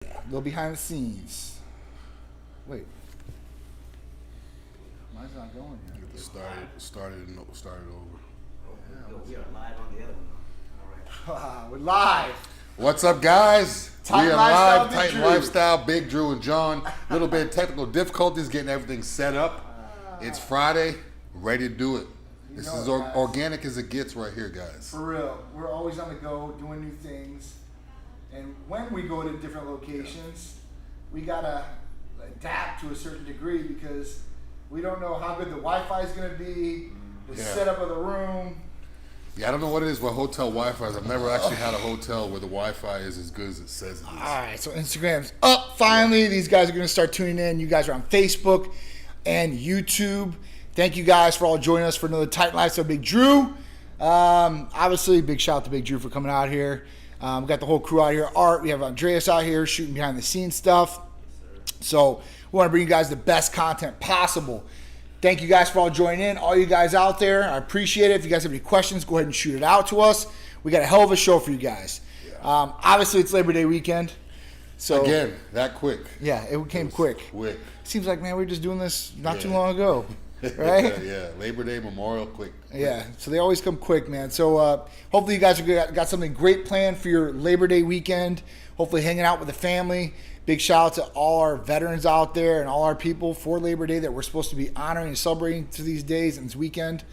A little behind the scenes. Wait. Mine's not going yet. Started over. We are live on the other one. All right. We're live. What's up, guys? Titan We are Lifestyle, live. Big Titan Dru. Lifestyle, Big Dru and John. Little bit of technical difficulties getting everything set up. It's Friday. Ready to do it. This is organic as it gets right here, guys. For real. We're always on the go, doing new things. And when we go to different locations, we got to adapt to a certain degree because we don't know how good the Wi-Fi is going to be, the setup of the room. Yeah, I don't know what it is with hotel Wi-Fi. I've never actually had a hotel where the Wi-Fi is as good as it says it is. All right, so Instagram's up finally. These guys are going to start tuning in. You guys are on Facebook and YouTube. Thank you guys for all joining us for another Titan Lifestyle Big Dru. Obviously, big shout out to Big Dru for coming out here. We got the whole crew out here. Art, we have Andreas out here shooting behind the scenes stuff. So we want to bring you guys the best content possible. Thank you guys for all joining in. All you guys out there, I appreciate it. If you guys have any questions, go ahead and shoot it out to us. We got a hell of a show for you guys. Yeah. Obviously, it's Labor Day weekend. So again, that quick. Yeah, it came quick. Quick. Seems like, man, we were just doing this not too long ago. Right? Yeah, Labor Day, Memorial, quick. Yeah, so they always come quick, man. So hopefully you guys have got something great planned for your Labor Day weekend. Hopefully hanging out with the family. Big shout out to all our veterans out there and all our people for Labor Day that we're supposed to be honoring and celebrating through these days and this weekend.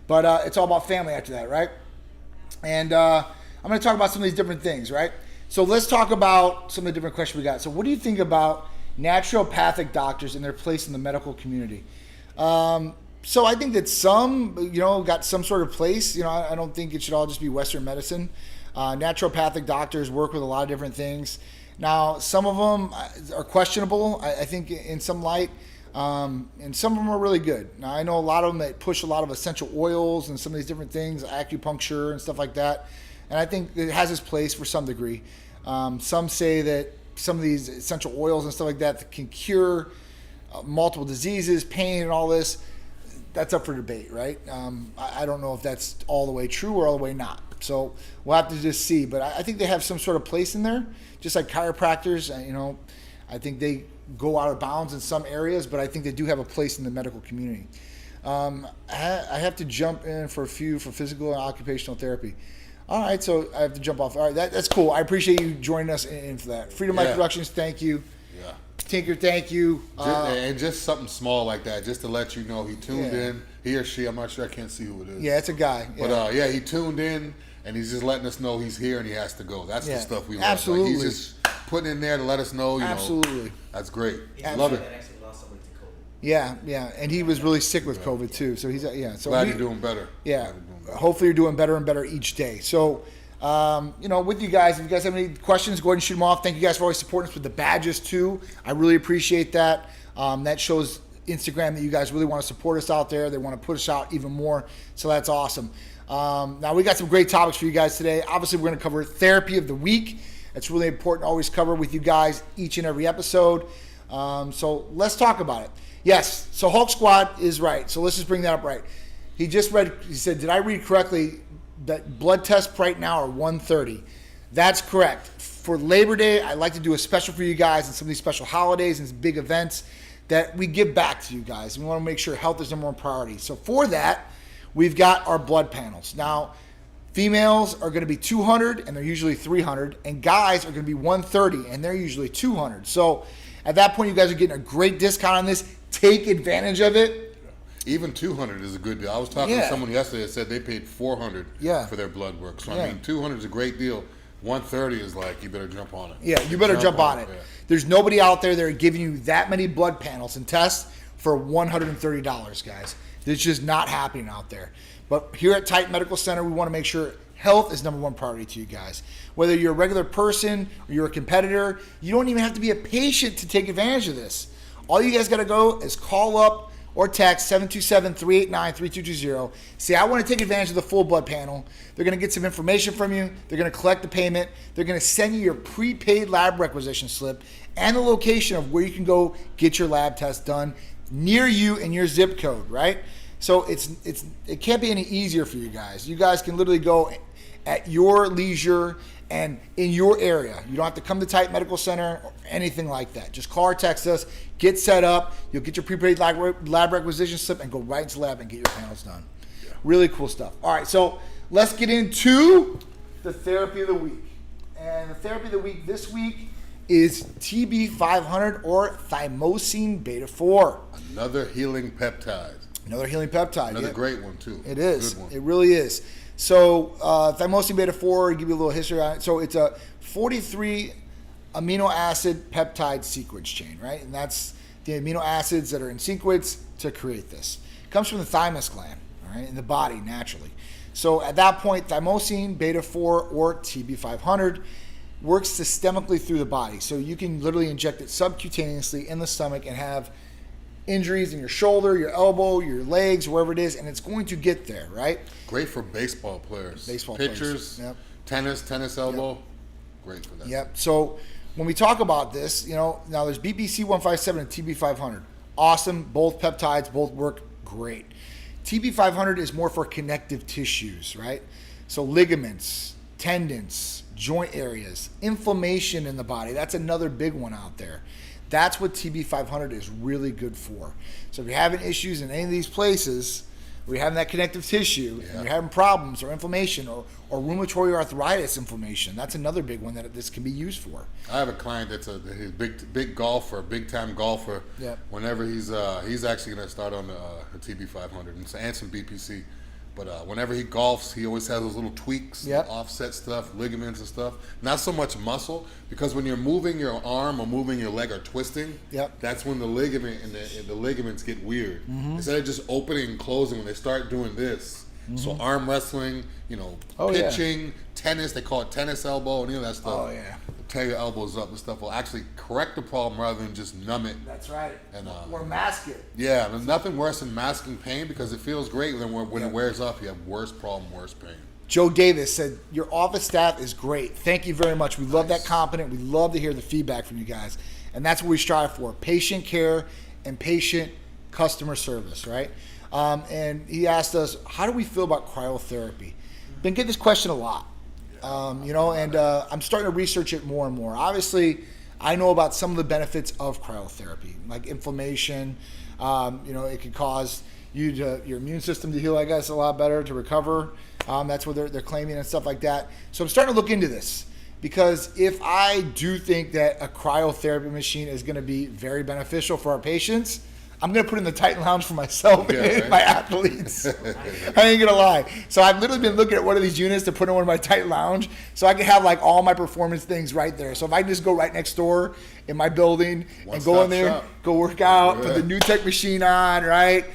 But it's all about family after that, right? And I'm going to talk about some of these different things, right? So let's talk about some of the different questions we got. So what do you think about naturopathic doctors and their place in the medical community? So I think that some, got some sort of place. I don't think it should all just be Western medicine. Naturopathic doctors work with a lot of different things. Now, some of them are questionable, I think, in some light, and some of them are really good. Now, I know a lot of them that push a lot of essential oils and some of these different things, acupuncture and stuff like that, and I think it has its place for some degree. Some say that some of these essential oils and stuff like that can cure multiple diseases, pain, and all this. That's up for debate, right? I don't know if that's all the way true or all the way not. So we'll have to just see. But I think they have some sort of place in there, just like chiropractors. I think they go out of bounds in some areas, but I think they do have a place in the medical community. I have to jump in for physical and occupational therapy. All right, so I have to jump off. All right, that's cool. I appreciate you joining us in for that. Freedom Life Productions, thank you. Yeah. Tinker, thank you. And just something small like that, just to let you know he tuned in. He or she, I'm not sure, I can't see who it is. Yeah, it's a guy. Yeah. But he tuned in, and he's just letting us know he's here and he has to go. That's the stuff we want. Absolutely. Like, he's just putting in there to let us know, Absolutely. That's great. Yeah, Love it. that actually lost somebody to COVID. Yeah, and he was really sick with COVID too. So he's So glad you're doing better. Yeah, hopefully you're doing better and better each day. So, with you guys, if you guys have any questions, go ahead and shoot them off. Thank you guys for always supporting us with the badges too. I really appreciate that. That shows Instagram that you guys really want to support us out there. They want to push us out even more. So that's awesome. Now we got some great topics for you guys today. Obviously, we're going to cover therapy of the week. It's really important to always cover with you guys each and every episode. So let's talk about it. Yes, so Hulk Squad is right. So let's just bring that up right. He said, did I read correctly that blood tests right now are 130? That's correct. For Labor Day, I'd like to do a special for you guys and some of these special holidays and big events that we give back to you guys. We want to make sure health is number one priority. So for that, we've got our blood panels. Now, females are going to be 200 and they're usually 300, and guys are going to be 130 and they're usually 200. So at that point, you guys are getting a great discount on this. Take advantage of it. Even 200 is a good deal. I was talking to someone yesterday that said they paid 400 for their blood work. So, I mean, 200 is a great deal. 130 is like, you better jump on it. Yeah, you better jump on it. Yeah. There's nobody out there that are giving you that many blood panels and tests for $130, guys. It's just not happening out there. But here at Titan Medical Center, we want to make sure health is number one priority to you guys. Whether you're a regular person or you're a competitor, you don't even have to be a patient to take advantage of this. All you guys got to go is call up or text 727-389-3220. Say, I want to take advantage of the full blood panel. They're going to get some information from you. They're going to collect the payment. They're going to send you your prepaid lab requisition slip and the location of where you can go get your lab test done near you in your zip code, right? So it can't be any easier for you guys. You guys can literally go at your leisure and in your area. You don't have to come to Titan Medical Center or anything like that. Just call or text us, get set up. You'll get your prepaid lab requisition slip and go right into the lab and get your panels done. Yeah. Really cool stuff. All right, so let's get into the therapy of the week. And the therapy of the week this week is TB-500 or thymosin beta-4. Another healing peptide. Another healing peptide. Another great one, too. It is. Good one. It really is. So thymosin beta-4, give you a little history on it. So it's a 43 amino acid peptide sequence chain, right? And that's the amino acids that are in sequence to create this. It comes from the thymus gland, all right, in the body naturally. So at that point, thymosin beta-4 or TB-500 works systemically through the body. So you can literally inject it subcutaneously in the stomach and have injuries in your shoulder, your elbow, your legs, wherever it is, and it's going to get there, right? Great for baseball players. Pitchers, yep. tennis elbow. Yep. Great for that. Yep. So when we talk about this, now there's BPC-157 and TB-500. Awesome. Both peptides, both work great. TB-500 is more for connective tissues, right? So ligaments, tendons, joint areas, inflammation in the body. That's another big one out there. That's what TB-500 is really good for. So if you're having issues in any of these places, where you're having that connective tissue, and you're having problems or inflammation or rheumatoid arthritis inflammation, that's another big one that this can be used for. I have a client that's a big golfer, big time golfer. Yep. Whenever he's actually going to start on the TB-500 and some BPC. But whenever he golfs, he always has those little tweaks, offset stuff, ligaments and stuff. Not so much muscle, because when you're moving your arm or moving your leg or twisting, that's when the ligament and the ligaments get weird. Instead of just opening and closing, when they start doing this. So arm wrestling, pitching, tennis, they call it tennis elbow, any of that stuff. Tear your elbows up and stuff will actually correct the problem rather than just numb it. That's right. And or mask it. Yeah, there's nothing worse than masking pain, because it feels great. Then when it wears off, you have worse problem, worse pain. Joe Davis said, your office staff is great. Thank you very much. We love that competent. We love to hear the feedback from you guys. And that's what we strive for, patient care and patient customer service, right? And he asked us, how do we feel about cryotherapy? Been getting this question a lot. And I'm starting to research it more and more. Obviously, I know about some of the benefits of cryotherapy, like inflammation. It can cause your immune system to heal, I guess, a lot better, to recover. That's what they're claiming and stuff like that. So I'm starting to look into this, because if I do think that a cryotherapy machine is going to be very beneficial for our patients, I'm going to put in the Titan Lounge for myself and my athletes. I ain't going to lie. So I've literally been looking at one of these units to put in one of my Titan Lounge, so I can have like all my performance things right there. So if I can just go right next door in my building and go in there, go work out, put the new tech machine on, right?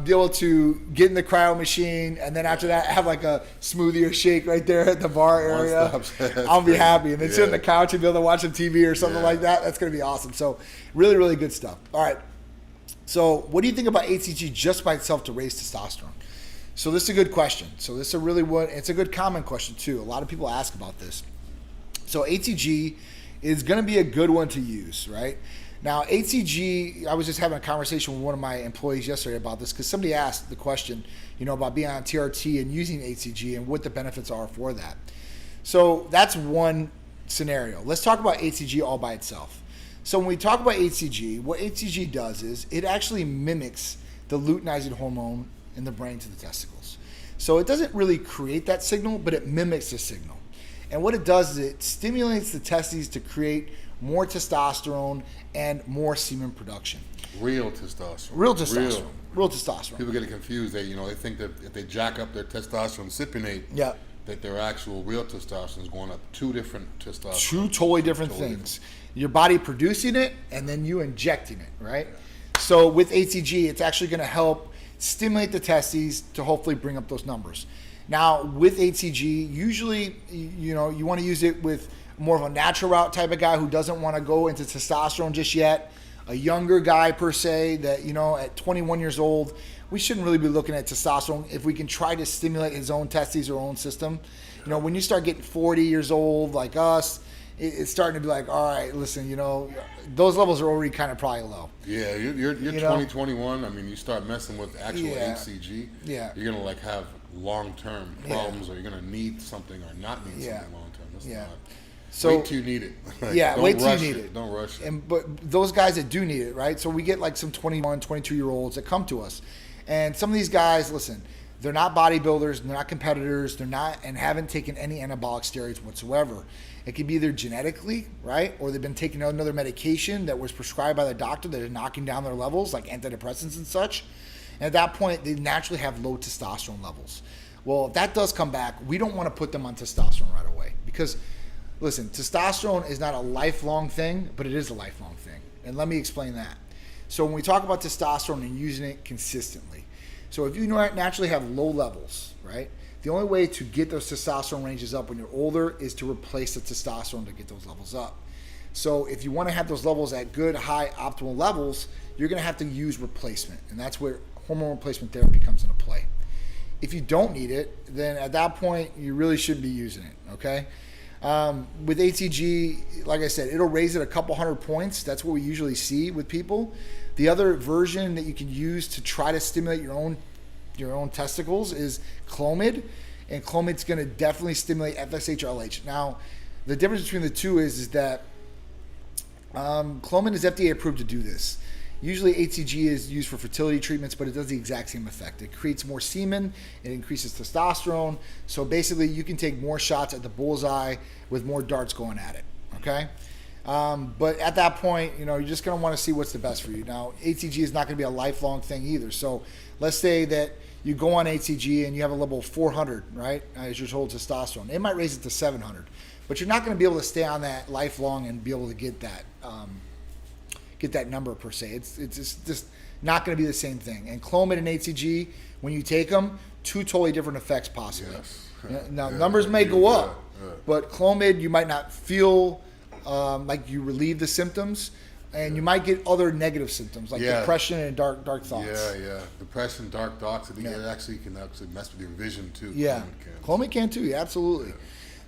Be able to get in the cryo machine, and then after that have like a smoothie or shake right there at the bar area. I'll be happy. And then sit on the couch and be able to watch some TV or something like that. That's going to be awesome. So really, really good stuff. All right. So what do you think about HCG just by itself to raise testosterone? So this is a good question. So this is it's a good common question too. A lot of people ask about this. So HCG is going to be a good one to use, right? Now HCG, I was just having a conversation with one of my employees yesterday about this, because somebody asked the question, about being on TRT and using HCG and what the benefits are for that. So that's one scenario. Let's talk about HCG all by itself. So when we talk about HCG, what HCG does is it actually mimics the luteinizing hormone in the brain to the testicles. So it doesn't really create that signal, but it mimics the signal. And what it does is it stimulates the testes to create more testosterone and more semen production. Real testosterone. Real testosterone. People get it confused. They think that if they jack up their testosterone cypionate, that their actual real testosterone is going up. Two different testosterone. Two totally different things. Your body producing it and then you injecting it, right? So with HCG, it's actually going to help stimulate the testes to hopefully bring up those numbers. Now with HCG, usually, you want to use it with more of a natural route type of guy who doesn't want to go into testosterone just yet. A younger guy per se that, at 21 years old, we shouldn't really be looking at testosterone if we can try to stimulate his own testes or own system. When you start getting 40 years old like us, it's starting to be like, all right, listen, those levels are already kind of probably low. Yeah, you're 2021. I mean, you start messing with actual HCG. Yeah. You're going to have long-term problems, or you're going to need something or not need something long-term. It's Yeah. not. So wait till you need it. Like, yeah, don't wait till you rush need it. Don't rush it. But those guys that do need it, right? So we get like some 21, 22-year-olds that come to us. And some of these guys, listen, they're not bodybuilders, they're not competitors, they're not, and haven't taken any anabolic steroids whatsoever. It could be either genetically, right? Or they've been taking another medication that was prescribed by the doctor that is knocking down their levels, like antidepressants and such. And at that point, they naturally have low testosterone levels. Well, if that does come back, we don't want to put them on testosterone right away because, listen, testosterone is not a lifelong thing, but it is a lifelong thing. And let me explain that. So when we talk about testosterone and using it consistently, so if you naturally have low levels, right, the only way to get those testosterone ranges up when you're older is to replace the testosterone to get those levels up. So if you want to have those levels at good, high, optimal levels, you're going to have to use replacement. And that's where hormone replacement therapy comes into play. If you don't need it, then at that point, you really shouldn't be using it, okay? With ATG, like I said, it'll raise it a couple hundred points. That's what we usually see with people. The other version that you can use to try to stimulate your own testicles is Clomid, and Clomid's going to definitely stimulate FSH/LH. Now, the difference between the two is that Clomid is FDA approved to do this. Usually ATG is used for fertility treatments, but it does the exact same effect. It creates more semen, it increases testosterone, so basically you can take more shots at the bullseye with more darts going at it, okay? But at that point, you're just going to want to see what's the best for you. Now, ATG is not going to be a lifelong thing either. So let's say that you go on ATG and you have a level of 400, right, as your total testosterone. It might raise it to 700, but you're not going to be able to stay on that lifelong and be able to get that number per se. It's just not going to be the same thing. And Clomid and ATG, when you take them, two totally different effects possibly. Yes. Now, numbers may go up, but Clomid, you might not feel like you relieve the symptoms, and you might get other negative symptoms like depression and dark thoughts. Yeah. Depression, dark thoughts. It actually can mess with your vision too. Yeah. Clomid can too. Yeah, absolutely. Yeah.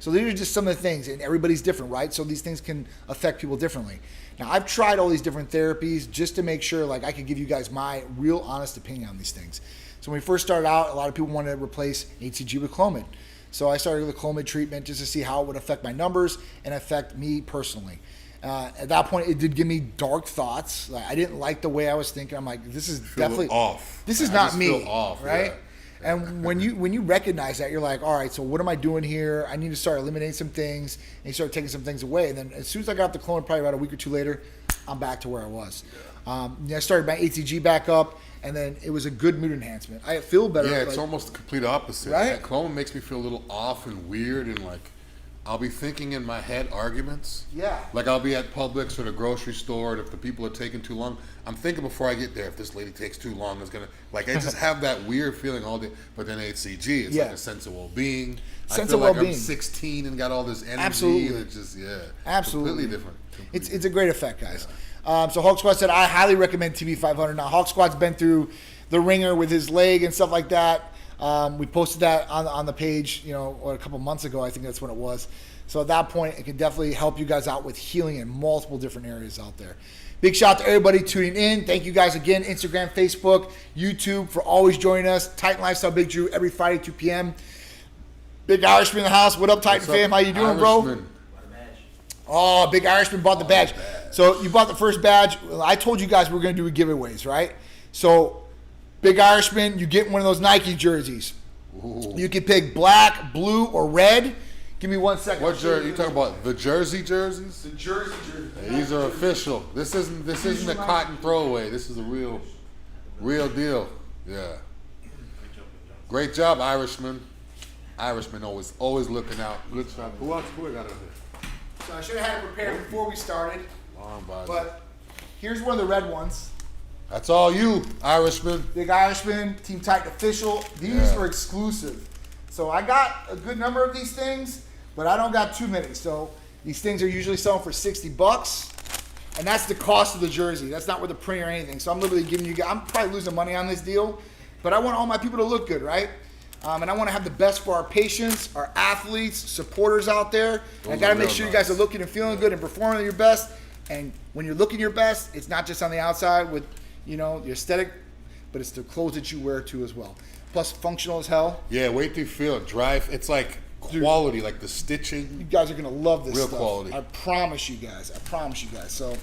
So these are just some of the things, and everybody's different, right? So these things can affect people differently. Now, I've tried all these different therapies just to make sure like I could give you guys my real honest opinion on these things. So when we first started out, a lot of people wanted to replace ATG with Clomid. So I started with a Clomid treatment just to see how it would affect my numbers and affect me personally. At that point, it did give me dark thoughts. Like, I didn't like the way I was thinking. I'm like, this is definitely off. This is not me, feel off, right? Yeah. And when you recognize that, you're like, all right, so what am I doing here? I need to start eliminating some things, and you start taking some things away. And then as soon as I got off the Clomid, probably about a week or two later, I'm back to where I was. I started my ATG back up, and then it was a good mood enhancement. I feel better. Yeah, it's almost the complete opposite. Right? Clomid makes me feel a little off and weird, and like I'll be thinking in my head arguments. Yeah. Like I'll be at Publix or the grocery store, and if the people are taking too long, I'm thinking before I get there, if this lady takes too long, it's gonna I just have that weird feeling all day. But then ACG, it's like a sense of well-being. I feel like I'm 16 and got all this energy. Absolutely. And it's just absolutely completely different. It's a great effect, guys. So Hulk Squad said, I highly recommend TB-500. Now, Hulk Squad's been through the ringer with his leg and stuff like that. We posted that on the page, a couple months ago. I think that's when it was. So at that point, it can definitely help you guys out with healing in multiple different areas out there. Big shout out to everybody tuning in. Thank you guys again, Instagram, Facebook, YouTube, for always joining us. Titan Lifestyle Big Dru every Friday, 2 p.m. Big Irishman in the house. What up, Titan fam? How you doing, bro? Oh, Big Irishman bought the badge. So you bought the first badge. I told you guys we were going to do giveaways, right? So Big Irishman, you get one of those Nike jerseys. Ooh. You can pick black, blue, or red. Give me 1 second. What jersey? You talking about the jersey jerseys? The jersey jerseys. Yeah, these are official. This isn't a cotton throwaway. This is a real deal. Yeah. Great job, Irishman. Irishman always looking out. Good job. Who else? Who I got over here? So I should have had it prepared before we started. Long body. But here's one of the red ones. That's all you, Irishman. Big Irishman, Team Titan official. These are exclusive. So I got a good number of these things, but I don't got too many. So these things are usually selling for $60, and that's the cost of the jersey. That's not with the print or anything. So I'm literally giving you guys, I'm probably losing money on this deal, but I want all my people to look good, right? And I want to have the best for our patients, our athletes, supporters out there. I got to make sure you guys are looking and feeling good and performing your best. And when you're looking your best, it's not just on the outside with, the aesthetic, but it's the clothes that you wear too as well. Plus functional as hell. Yeah, wait till you feel it. It's like quality, like the stitching. You guys are going to love this Real stuff. quality. I promise you guys. So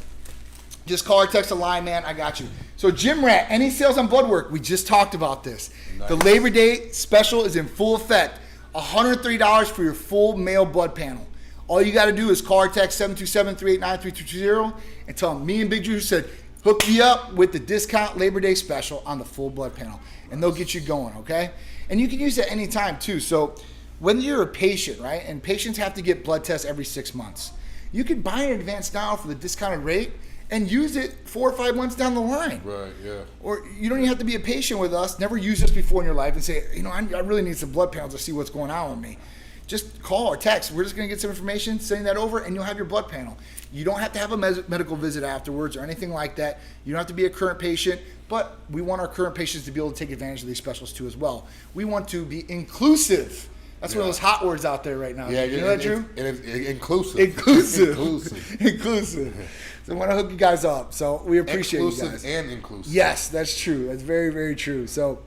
just call or text the line, man. I got you. So Gym Rat, any sales on blood work? We just talked about this. Nice. The Labor Day special is in full effect. $103 for your full male blood panel. All you got to do is call or text 727-389-3220 and tell them me and Big Dru said, hook me up with the discount Labor Day special on the full blood panel. And they'll get you going, okay? And you can use it any time too. So when you're a patient, right, and patients have to get blood tests every 6 months, you can buy in advance now for the discounted rate and use it 4 or 5 months down the line. Right, yeah. Or you don't even have to be a patient with us, never use this before in your life and say, I really need some blood panels to see what's going on with me. Just call or text. We're just going to get some information, send that over, and you'll have your blood panel. You don't have to have a medical visit afterwards or anything like that. You don't have to be a current patient, but we want our current patients to be able to take advantage of these specials too as well. We want to be inclusive. That's one of those hot words out there right now. Yeah, you know that, Drew? Inclusive. Inclusive. So I want to hook you guys up. So we appreciate you guys. Inclusive and inclusive. Yes, that's true. That's very, very true. So,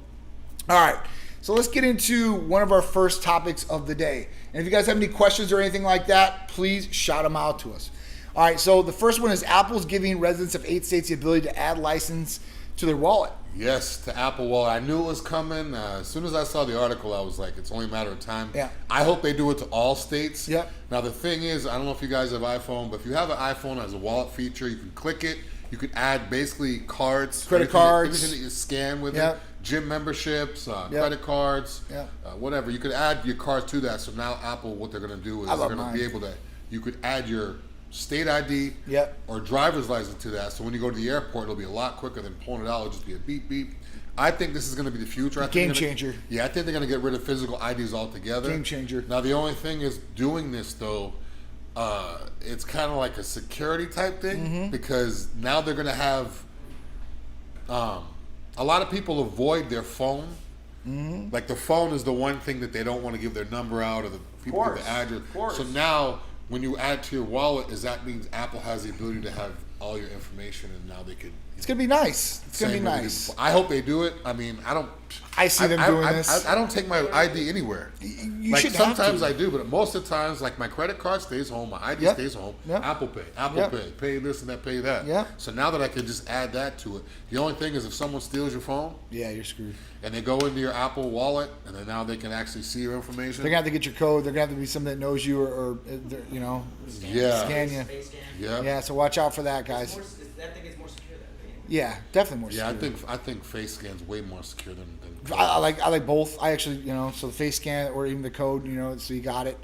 all right. So let's get into one of our first topics of the day. And if you guys have any questions or anything like that, please shout them out to us. All right. So the first one is Apple's giving residents of 8 states the ability to add license to their wallet. Yes, to Apple Wallet. I knew it was coming. As soon as I saw the article, I was like, it's only a matter of time. Yeah. I hope they do it to all states. Yep. Now, the thing is, I don't know if you guys have iPhone, but if you have an iPhone that has a wallet feature, you can click it. You could add basically cards. Credit cards. Everything that you scan with Yep. it. Gym memberships, Yep. credit cards, Yep. whatever. You could add your cards to that. So now Apple, what they're going to do is I they're love going to mine. be able to, you could add your state ID Yep. or driver's license to that. So when you go to the airport, it'll be a lot quicker than pulling it out. It'll just be a beep, beep. I think this is going to be the future. I think Game they're gonna- changer. Yeah, I think they're going to get rid of physical IDs altogether. Game changer. Now, the only thing is doing this, though, it's kind of like a security type thing because now they're going to have a lot of people avoid their phone. Like the phone is the one thing that they don't want to give their number out or the people give the address. Of course. So now when you add to your wallet, that means Apple has the ability to have all your information and now they could. It's going to be nice. It's going to be Same with nice. the- I hope they do it. I mean, I don't. I see them doing this. I don't take my ID anywhere. You like shouldn't have sometimes to. I do, but most of the times, like my credit card stays home, my ID Yep. stays home. Yep. Apple Yep. Pay, pay this and that, pay that. Yep. So now that I can just add that to it, the only thing is if someone steals your phone Yeah, you're screwed. and they go into your Apple Wallet, and then now they can actually see your information. They're going to have to get your code. They're going to have to be something that knows you or Yeah. scan you. Face scan. Yeah. Yeah, so watch out for that, guys. That thing is more secure than me. Yeah, definitely more Yeah, secure. I think face scan's way more secure than I like both. I actually, so the face scan or even the code, so you got it.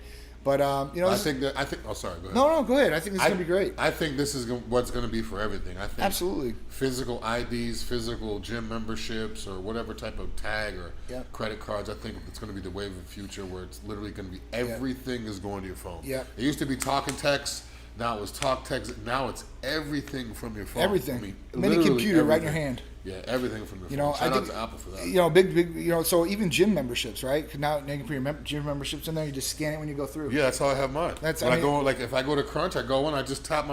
But I this- think. Oh, sorry. Go ahead. no, go ahead. I think it's gonna be great. I think this is what's going to be for everything. I think Absolutely. physical IDs, physical gym memberships, or whatever type of tag or Yep. credit cards. I think it's going to be the wave of the future where it's literally going to be everything is going to your phone. Yep. It used to be talk and text. Now it was talk, text. Now it's everything from your phone. Everything. I mean, Mini literally computer right in your everything. hand. Yeah, everything from your phone. I Shout out think to Apple for that. big. So even gym memberships, right? Now you can put your gym memberships in there. You just scan it when you go through. Yeah, that's how I have mine. That's- when I I mean- go like if I go to Crunch, I go in, I just tap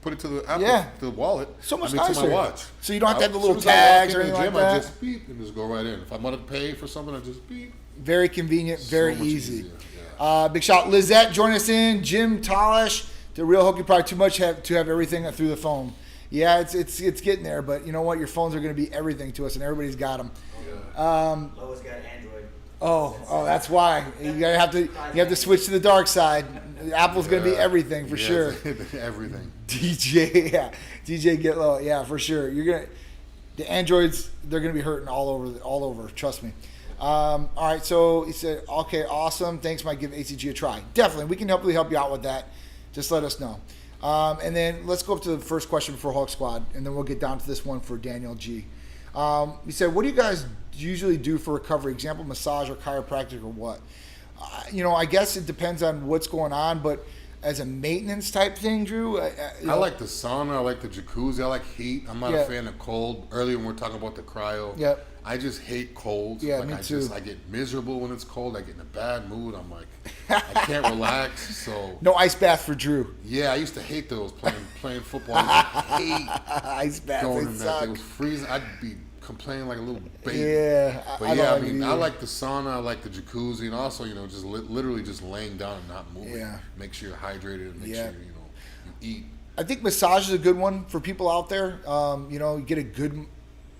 put it to the Apple, Yeah. to the wallet. So much to nicer. my watch. So you don't have to have the As little soon as I walk tags or in the anything gym, like I that. just beep and just go right in. If I want to pay for something, I just beep. Very convenient, very So much easy. easier, yeah. Big shout, Lizette, join us in. Jim Talish, the real hooky, probably too much to have everything through the phone. Yeah, it's getting there, but you know what? Your phones are going to be everything to us, and everybody's got them. Lois got Android. Oh, that's why you have to switch to the dark side. Apple's going to be everything for sure. Everything. DJ get low, yeah, for sure. The Androids, they're gonna be hurting all over. Trust me. All right, so he said, okay, awesome. Thanks, might give ACG a try. Definitely, we can help you out with that. Just let us know. And then let's go up to the first question for Hulk Squad, and then we'll get down to this one for Daniel G. He said, what do you guys usually do for recovery? Example, massage or chiropractic or what? I guess it depends on what's going on, but as a maintenance type thing, Drew, I like the sauna. I like the jacuzzi. I like heat. I'm not Yeah. a fan of cold. Earlier when we were talking about the cryo, Yep. I just hate cold. Yeah, like me too. I get miserable when it's cold. I get in a bad mood. I'm like, I can't relax. So No ice bath for Drew. yeah, I used to hate those playing football. I used to hate Ice bath, going they in that. suck. It was freezing. I'd be complaining like a little baby. Yeah, But I yeah, don't I mean, like it I either. like the sauna. I like the jacuzzi, and also just literally just laying down and not moving. Yeah. Make sure you're hydrated and make Yeah. sure you eat. I think massage is a good one for people out there. You get a good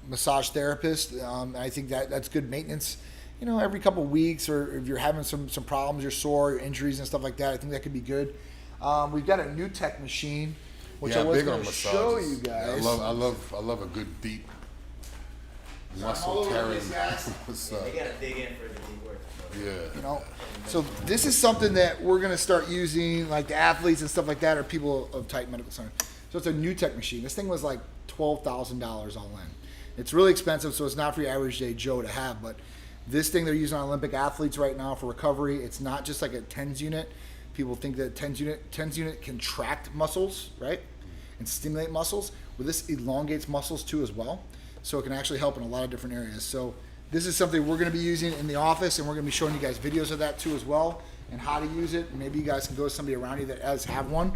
massage therapist. I think that's good maintenance. Every couple of weeks, or if you're having some problems, you're sore, your injuries and stuff like that, I think that could be good. We've got a new tech machine, which I was big on going to massages. show you Yeah, guys. I love a good deep all muscle over the tearing place, guys. massage. They gotta dig in for it to be worth it. Yeah. So this is something that we're going to start using, like the athletes and stuff like that, or people of Titan Medical Center. So it's a new tech machine. This thing was like $12,000 all in. It's really expensive, so it's not for your average day Joe to have. But this thing they're using on Olympic athletes right now for recovery. It's not just like a TENS unit. People think that TENS unit contract muscles, right, and stimulate muscles. Well, this elongates muscles too as well, so it can actually help in a lot of different areas. So this is something we're going to be using in the office, and we're going to be showing you guys videos of that too as well, and how to use it. Maybe you guys can go to somebody around you that does have one.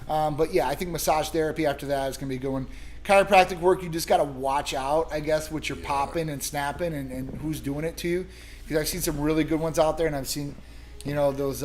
But yeah, I think massage therapy after that is going to be going. Chiropractic work, you just got to watch out, I guess, what you're popping and snapping and who's doing it to you. Because I've seen some really good ones out there, and I've seen, those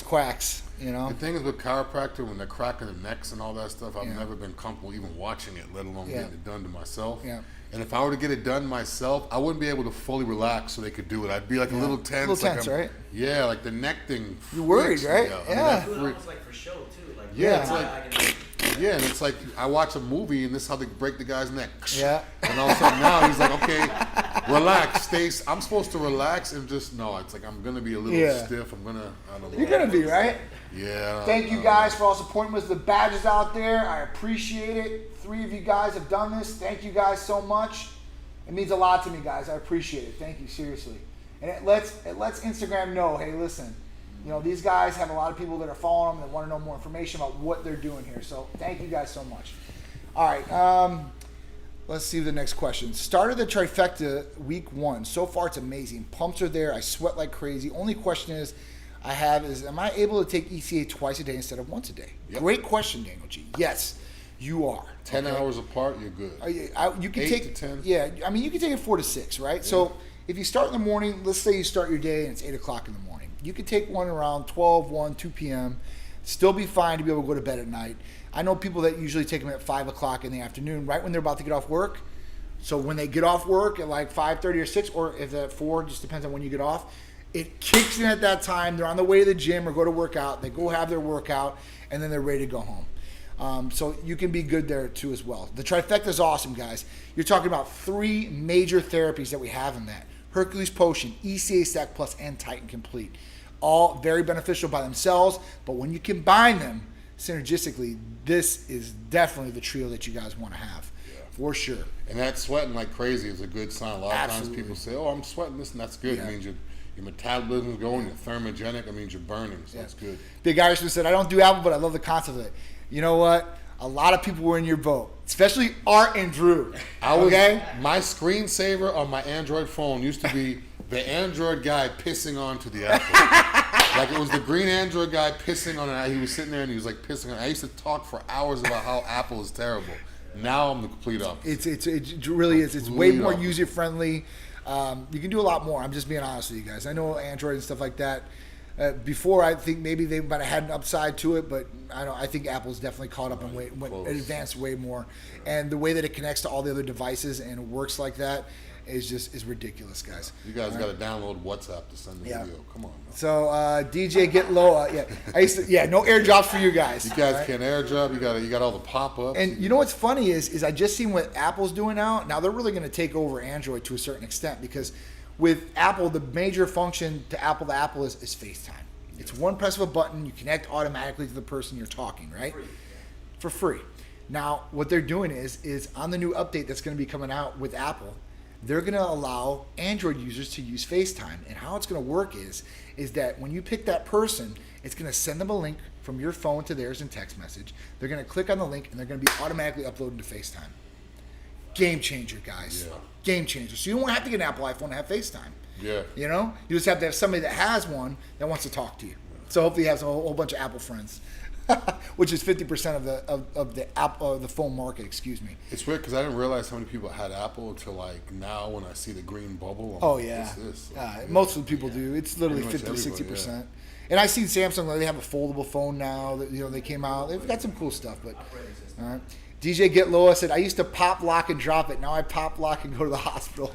quacks, The thing is with chiropractor, when they're cracking their necks and all that stuff, I've Yeah. never been comfortable even watching it, let alone Yeah. getting it done to myself. Yeah. And if I were to get it done myself, I wouldn't be able to fully relax so they could do it. I'd be like a little tense. A little tense, right? Yeah, like the neck thing. You're worried, freaks me right? out. Yeah. Do it almost like for show too. Like Yeah, it's I like- can Yeah, and it's like I watch a movie and this is how they break the guy's neck. Yeah. And all of a sudden now he's like, okay, relax, stay. I'm supposed to relax and just it's like I'm gonna be a little Yeah. stiff. I don't know. You're going to be, right? Yeah. Thank you guys for all supporting with the badges out there. I appreciate it. 3 of you guys have done this. Thank you guys so much. It means a lot to me, guys. I appreciate it. Thank you, seriously. And it lets Instagram know, hey, listen, these guys have a lot of people that are following them that want to know more information about what they're doing here. So thank you guys so much. All right. Let's see the next question. Started the trifecta week 1. So far, it's amazing. Pumps are there. I sweat like crazy. Only question I have is, am I able to take ECA twice a day instead of once a day? Yep. Great question, Daniel G. Yes, you are. 10 Okay? hours apart, you're good. You can 8 take to 10. Yeah, I mean you can take it 4 to 6, right? So if you start in the morning, let's say you start your day and it's 8 o'clock in the morning, you could take one around 12, 1, 2 p.m. Still be fine to be able to go to bed at night. I know people that usually take them at 5 o'clock in the afternoon, right when they're about to get off work. So when they get off work at like 5:30 or 6, or if at 4, just depends on when you get off, it kicks in at that time. They're on the way to the gym or go to work out. They go have their workout, and then they're ready to go home. So you can be good there too as well. The trifecta is awesome, guys. You're talking about 3 major therapies that we have in that. Hercules Potion, ECA Stack Plus, and Titan Complete. All very beneficial by themselves, but when you combine them synergistically, this is definitely the trio that you guys want to have, for sure. And that sweating like crazy is a good sign. A lot of Absolutely. times people say, "Oh, I'm sweating this," and that's good. Yeah. It means your metabolism's going, you're thermogenic. It means you're burning, so that's good. Big Irishman said, I don't do Apple, but I love the concept of it. You know what? A lot of people were in your boat, especially Art and Drew. My screensaver on my Android phone used to be the Android guy pissing onto the Apple. Like it was the green Android guy pissing on it. He was sitting there and he was like pissing on it. I used to talk for hours about how Apple is terrible. Now I'm the complete opposite. It really is. It's way Complete more opposite. user friendly. You can do a lot more. I'm just being honest with you guys. I know Android and stuff like that. Before, I think maybe they might have had an upside to it, but I think Apple's definitely caught up and went advanced way more. And the way that it connects to all the other devices and it works like that is ridiculous, guys. You guys got to download WhatsApp to send the Yeah. video. Come on. Man. So DJ Get Low, no airdrops for you guys. You guys right? can't airdrop. You got all the pop-ups. And you know what's funny is I just seen what Apple's doing now. Now they're really going to take over Android to a certain extent, because with Apple, the major function to Apple is FaceTime. It's one press of a button. You connect automatically to the person you're talking, right? For free. Now, what they're doing is on the new update that's going to be coming out with Apple, they're going to allow Android users to use FaceTime. And how it's going to work is that when you pick that person, it's going to send them a link from your phone to theirs in text message. They're going to click on the link, and they're going to be automatically uploaded to FaceTime. game changer, guys. Yeah. Game changer. So you don't have to get an Apple iPhone to have FaceTime. Yeah. You know, you just have to have somebody that has one that wants to talk to you. So hopefully he has a whole bunch of Apple friends, which is 50% of the phone market. Excuse me. It's weird because I didn't realize how many people had Apple until like now when I see the green bubble. Oh like, yeah. What's this? Most of the people do. It's literally Pretty 50 much to everybody, 60%. And I see Samsung, like, they have a foldable phone now that, you know, they came out. They've got some cool stuff, but all right. DJ Get Low said, I used to pop, lock, and drop it. Now I pop, lock, and go to the hospital.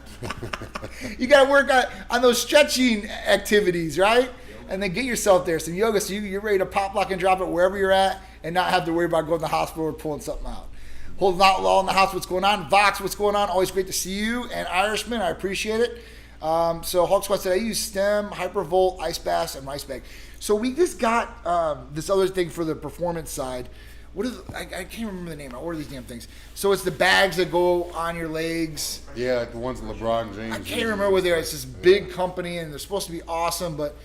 You got to work on those stretching activities, right? And then get yourself there. Some yoga, so you're ready to pop, lock, and drop it wherever you're at and not have to worry about going to the hospital or pulling something out. Holding out law in the house, what's going on? Vox, what's going on? Always great to see you. And Irishman, I appreciate it. So Hulk Squad said, I use STEM, Hypervolt, Ice Bath, and Rice Bag. So we just got this other thing for the performance side. What is I can't remember the name. I ordered these damn things. So it's the bags that go on your legs. Yeah, like the ones that LeBron James. I can't remember what they are. It's this big company, and they're supposed to be awesome. But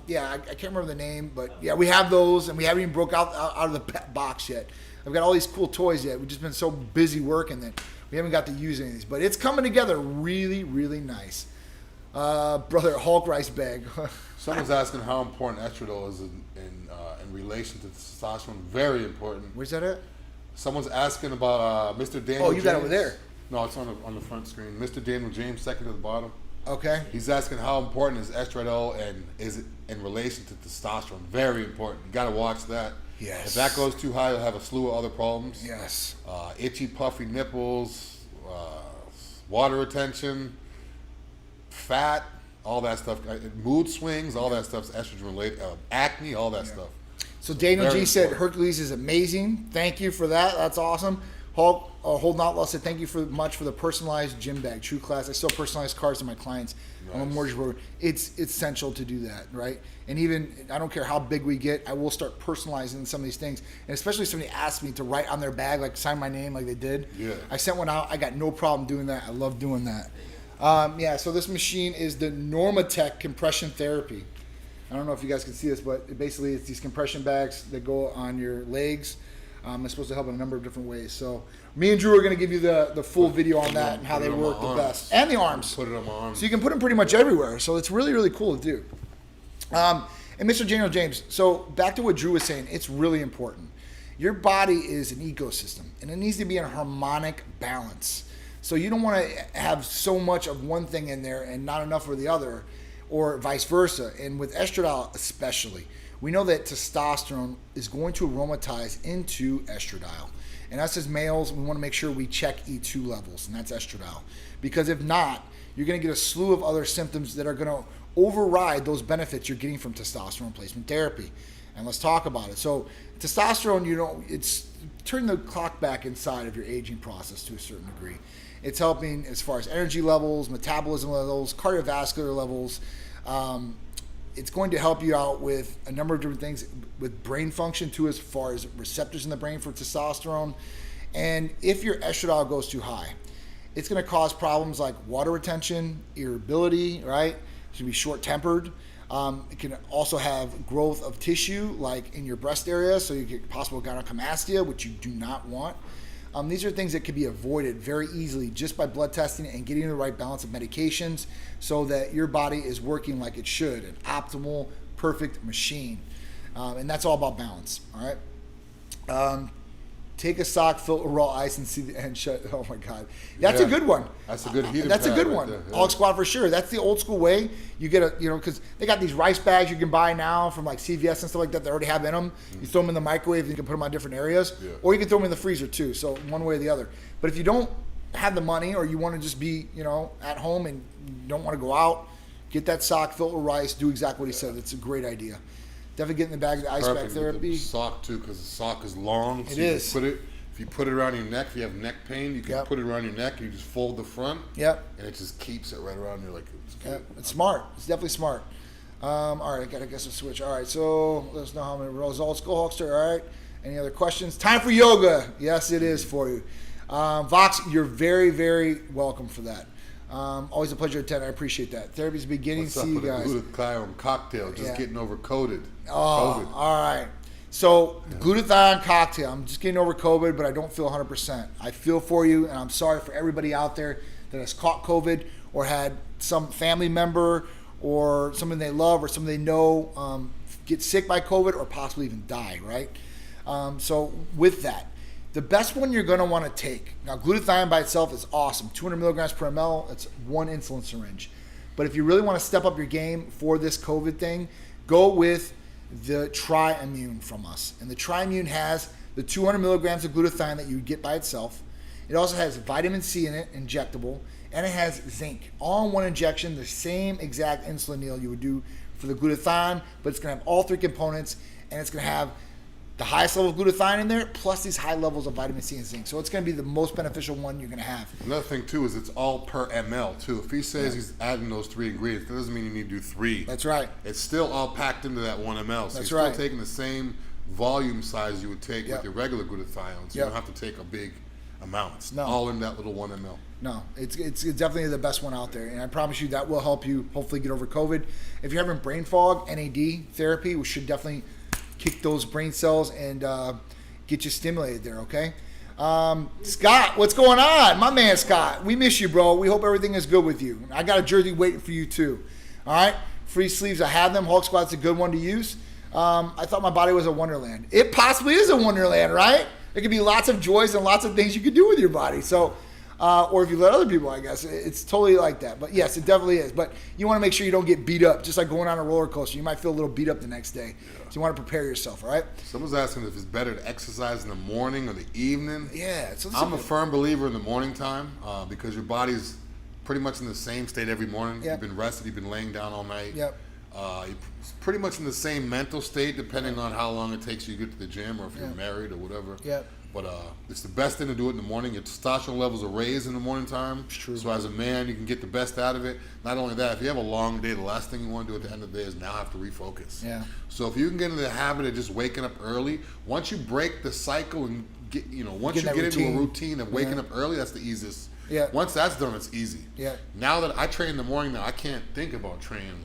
yeah, I can't remember the name. But yeah, we have those, and we haven't even broke out of the box yet. I've got all these cool toys yet. We've just been so busy working that we haven't got to use any of these. But it's coming together really, really nice. Brother Hulk Rice Bag. Someone's asking how important estradiol is in relation to testosterone. Very important. Where's that at? Someone's asking about Mr. Daniel. Oh, you James. got it over there. No, it's on the front screen. Mr. Daniel James, second to the bottom. Okay. He's asking how important is estradiol and is it in relation to testosterone? Very important. You got to watch that. Yes. If that goes too high, you'll have a slew of other problems. Yes. Itchy, puffy nipples, water retention, fat, all that stuff. Mood swings, all that stuff's estrogen related. Acne, all that stuff. So Daniel Very G said important. Hercules is amazing. Thank you for that. That's awesome. Hulk Holden Outlaw said thank you much for the personalized gym bag. True class. I still personalize cars to my clients. I'm a mortgage broker. It's essential to do that, right? And even I don't care how big we get, I will start personalizing some of these things. And especially if somebody asks me to write on their bag, like sign my name, like they did. Yeah. I sent one out. I got no problem doing that. I love doing that. Yeah. So this machine is the Normatec compression therapy. I don't know if you guys can see this, but basically it's these compression bags that go on your legs. It's supposed to help in a number of different ways. So me and Drew are going to give you the full video on that and how they work the best. And the arms. Put it on my arms. So you can put them pretty much everywhere. So it's really, really cool to do. And Mr. Daniel James, so back to what Drew was saying, it's really important. Your body is an ecosystem, and it needs to be in harmonic balance. So you don't want to have so much of one thing in there and not enough of the other, or vice versa. And with estradiol especially, we know that testosterone is going to aromatize into estradiol. And us as males, we want to make sure we check E2 levels, and that's estradiol. Because if not, you're going to get a slew of other symptoms that are going to override those benefits you're getting from testosterone replacement therapy. And let's talk about it. So testosterone, you know, it's turning the clock back inside of your aging process to a certain degree. It's helping as far as energy levels, metabolism levels, cardiovascular levels. It's going to help you out with a number of different things with brain function too, as far as receptors in the brain for testosterone. And if your estradiol goes too high, it's going to cause problems like water retention, irritability, right? It's going to be short-tempered. It can also have growth of tissue like in your breast area, so you get possible gynecomastia, which you do not want. These are things that can be avoided very easily just by blood testing and getting the right balance of medications so that your body is working like it should, an optimal, perfect machine. And that's all about balance, all right? Take a sock, fill it with raw ice, and see the end shut. Oh my God, that's a good one. That's a good heater. That's a good right one. there, yeah. Hulk Squad for sure. That's the old school way. You get a, you know, because they got these rice bags you can buy now from like CVS and stuff like that. They already have in them. You throw them in the microwave, and you can put them on different areas, or you can throw them in the freezer too. So one way or the other. But if you don't have the money, or you want to just be, you know, at home and you don't want to go out, get that sock, fill it with rice. Do exactly what he said. It's a great idea. Definitely get in the bag of the ice Perfect bag therapy. with the sock too, because the sock is long. So It you is. Can put it. If you put it around your neck, if you have neck pain, you can Yep. put it around your neck. And you just fold the front. Yep. And it just keeps it right around you, like it's good. Yep. It's smart. It's definitely smart. All right, I gotta guess a switch. All right, so let us know how many results. Go Hulkster. All right. Any other questions? Time for yoga. Yes, it is for you. Vox, you're very, very welcome for that. Always a pleasure to attend. I appreciate that. Therapy's beginning. What's up See you with guys. a glutathione cocktail? Just Yeah. getting over COVID. Oh, COVID. all right. So glutathione cocktail. I'm just getting over COVID, but I don't feel 100%. I feel for you, and I'm sorry for everybody out there that has caught COVID or had some family member or someone they love or someone they know get sick by COVID or possibly even die, right? So with that, the best one you're going to want to take. Now, glutathione by itself is awesome. 200 milligrams per ml. That's one insulin syringe. But if you really want to step up your game for this COVID thing, go with the Tri-Immune from us. And the Tri-Immune has the 200 milligrams of glutathione that you would get by itself. It also has vitamin C in it, injectable, and it has zinc. All in one injection, the same exact insulin needle you would do for the glutathione, but it's going to have all three components, and it's going to have the highest level of glutathione in there, plus these high levels of vitamin C and zinc. So it's going to be the most beneficial one you're going to have. Another thing, too, is it's all per ml, too. If he says he's adding those 3 ingredients, that doesn't mean you need to do 3. That's right. It's still all packed into that 1 ml. So That's you're right. still taking the same volume size you would take with your regular glutathione. So you don't have to take a big amount. It's all in that little 1 ml. No, it's definitely the best one out there. And I promise you that will help you hopefully get over COVID. If you're having brain fog, NAD therapy, we should definitely kick those brain cells and get you stimulated there, okay? Scott, what's going on? My man Scott, we miss you, bro. We hope everything is good with you. I got a jersey waiting for you, too. All right? Free sleeves, I have them. Hulk Squad's a good one to use. I thought my body was a wonderland. It possibly is a wonderland, right? There could be lots of joys and lots of things you could do with your body. So, or if you let other people, I guess. It's totally like that. But yes, it definitely is. But you want to make sure you don't get beat up. Just like going on a roller coaster. You might feel a little beat up the next day. So you want to prepare yourself, all right? Someone's asking if it's better to exercise in the morning or the evening. Yeah. So I'm a firm believer in the morning time because your body's pretty much in the same state every morning. Yep. You've been rested. You've been laying down all night. Yep. You're pretty much in the same mental state depending on how long it takes you to get to the gym or if you're married or whatever. Yep. But it's the best thing to do it in the morning. Your testosterone levels are raised in the morning time. It's true. So as a man, you can get the best out of it. Not only that, if you have a long day, the last thing you want to do at the end of the day is now have to refocus. Yeah. So if you can get into the habit of just waking up early, once you break the cycle and get, once you get into a routine of waking up early, that's the easiest. Yeah. Once that's done, it's easy. Yeah. Now that I train in the morning now, I can't think about training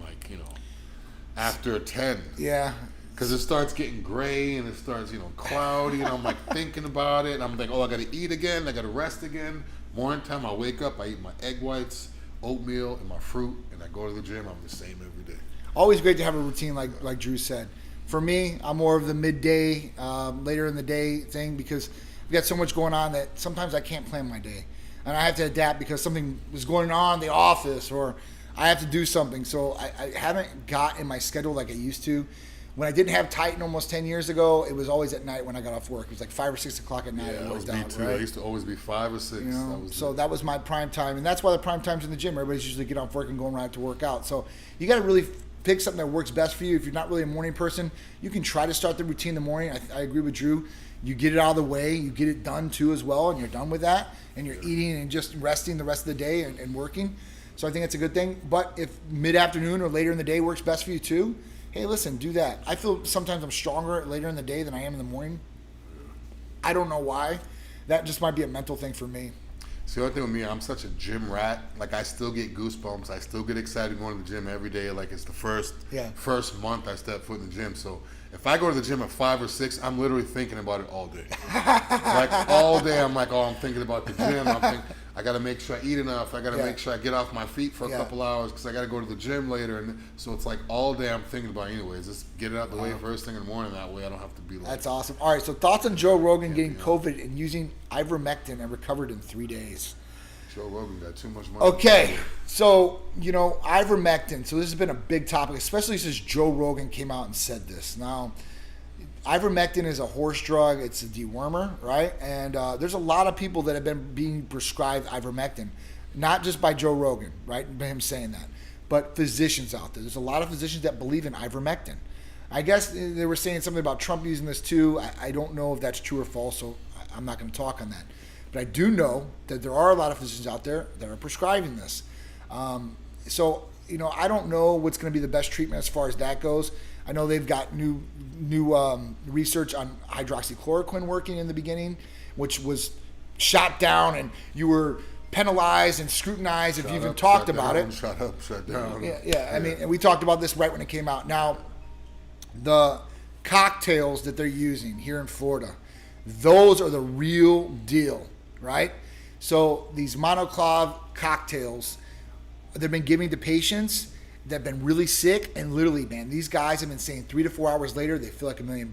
after 10. Yeah. Because it starts getting gray and it starts, cloudy, and I'm like thinking about it. And I'm like, I got to eat again. I got to rest again. Morning time, I wake up, I eat my egg whites, oatmeal, and my fruit, and I go to the gym. I'm the same every day. Always great to have a routine like Drew said. For me, I'm more of the midday, later in the day thing because we've got so much going on that sometimes I can't plan my day. And I have to adapt because something is going on in the office or I have to do something. So I haven't got in my schedule like I used to. When I didn't have Titan almost 10 years ago, it was always at night when I got off work. It was like 5 or 6 o'clock at night. Yeah, I that was was me down, too. right? I used to always be 5 or 6. That was my prime time. And that's why the prime time's in the gym. Everybody's usually getting off work and going right to work out. So you got to really pick something that works best for you. If you're not really a morning person, you can try to start the routine in the morning. I agree with Drew. You get it out of the way. You get it done too as well, and you're done with that. And you're eating and just resting the rest of the day and working. So I think it's a good thing. But if mid-afternoon or later in the day works best for you too, hey, listen, do that. I feel sometimes I'm stronger later in the day than I am in the morning. I don't know why. That just might be a mental thing for me. See, the other thing with me, I'm such a gym rat. Like, I still get goosebumps. I still get excited going to the gym every day. Like, it's the first month I step foot in the gym. So if I go to the gym at 5 or 6, I'm literally thinking about it all day. Like, all day I'm like, I'm thinking about the gym. I'm thinking, I got to make sure I eat enough. I got to make sure I get off my feet for a couple hours because I got to go to the gym later. And so it's like all day I'm thinking about it anyways. Just get it out the way first thing in the morning. That way I don't have to be like. That's awesome. All right, so thoughts on Joe Rogan getting COVID and using ivermectin and recovered in 3 days. Joe Rogan got too much money. Okay, so, ivermectin. So this has been a big topic, especially since Joe Rogan came out and said this. Now, ivermectin is a horse drug. It's a dewormer, right? And there's a lot of people that have been being prescribed ivermectin, not just by Joe Rogan, right, by him saying that, but physicians out there. There's a lot of physicians that believe in ivermectin. I guess they were saying something about Trump using this too. I don't know if that's true or false, so I'm not going to talk on that. But I do know that there are a lot of physicians out there that are prescribing this. So, I don't know what's going to be the best treatment as far as that goes. I know they've got new research on hydroxychloroquine working in the beginning, which was shot down and you were penalized and scrutinized if you even talked about it. Shut up, shut down. Yeah. I mean, and we talked about this right when it came out. Now, the cocktails that they're using here in Florida, those are the real deal, right? So these monoclave cocktails, they've been giving to patients that have been really sick, and literally, man, these guys have been saying 3 to 4 hours later, they feel like $1 million.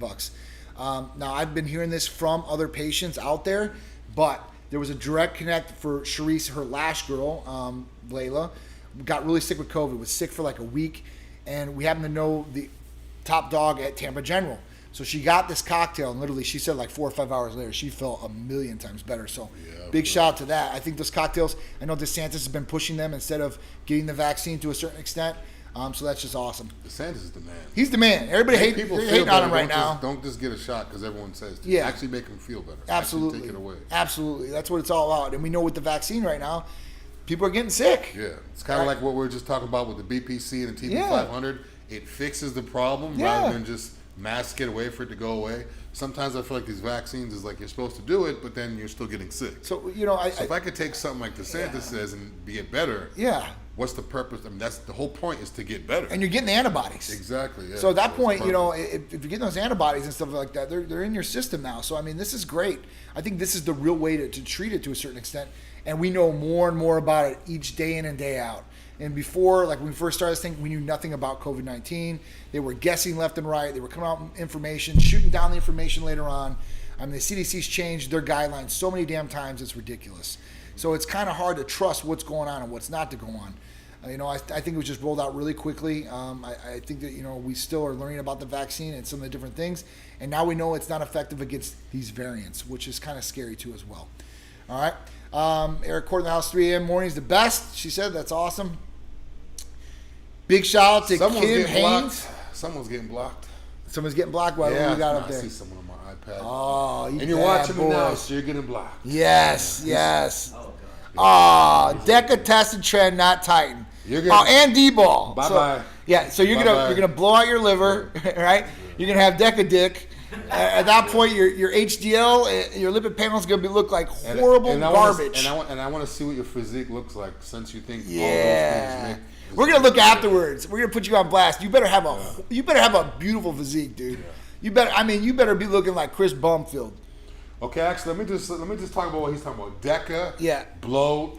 Now, I've been hearing this from other patients out there, but there was a direct connect for Sharice, her last girl, Layla, got really sick with COVID, was sick for like a week, and we happen to know the top dog at Tampa General. So she got this cocktail, and literally she said like 4 or 5 hours later, she felt 1,000,000 times better. So big shout out to that. I think those cocktails, I know DeSantis has been pushing them instead of getting the vaccine to a certain extent. So that's just awesome. DeSantis is the man. He's the man. Everybody hating on him right now. Don't just get a shot because everyone says to. Yeah. Actually make him feel better. Absolutely. Actually take it away. Absolutely. That's what it's all about. And we know with the vaccine right now, people are getting sick. Yeah. It's kind of like what we were just talking about with the BPC and the TB-500. It fixes the problem rather than just mask it away for it to go away. Sometimes I feel like these vaccines is like you're supposed to do it, but then you're still getting sick. So, if I could take something like DeSantis says and get better, what's the purpose? I mean, that's the whole point, is to get better. And you're getting the antibodies. Exactly. Yeah. So at that point, if you're getting those antibodies and stuff like that, they're in your system now. So, I mean, this is great. I think this is the real way to treat it to a certain extent. And we know more and more about it each day in and day out. And before, like when we first started this thing, we knew nothing about COVID-19. They were guessing left and right. They were coming out with information, shooting down the information later on. I mean, the CDC's changed their guidelines so many damn times, it's ridiculous. So it's kind of hard to trust what's going on and what's not to go on. I think it was just rolled out really quickly. I think that, we still are learning about the vaccine and some of the different things. And now we know it's not effective against these variants, which is kind of scary too as well. All right. Eric Court in the house, 3 a.m. mornings, the best. She said, that's awesome. Big shout out to Kim Haynes. Someone's getting blocked. Someone's getting blocked. What do we got up there? I see someone on my iPad. Oh, and you're watching me now, so you're getting blocked. Yes. Oh, God. Deca tested trend, not Titan. And D-ball. Bye-bye. So you're gonna blow out your liver, right? You're gonna have Deca dick. At that point, your HDL, your lipid panel is gonna look like horrible garbage. And I want to see what your physique looks like, since you think all those things make. We're gonna look afterwards. We're gonna put you on blast. You better have a beautiful physique, dude. You better be looking like Chris Bumfield. Okay, actually, let me just talk about what he's talking about. DECA, bloat,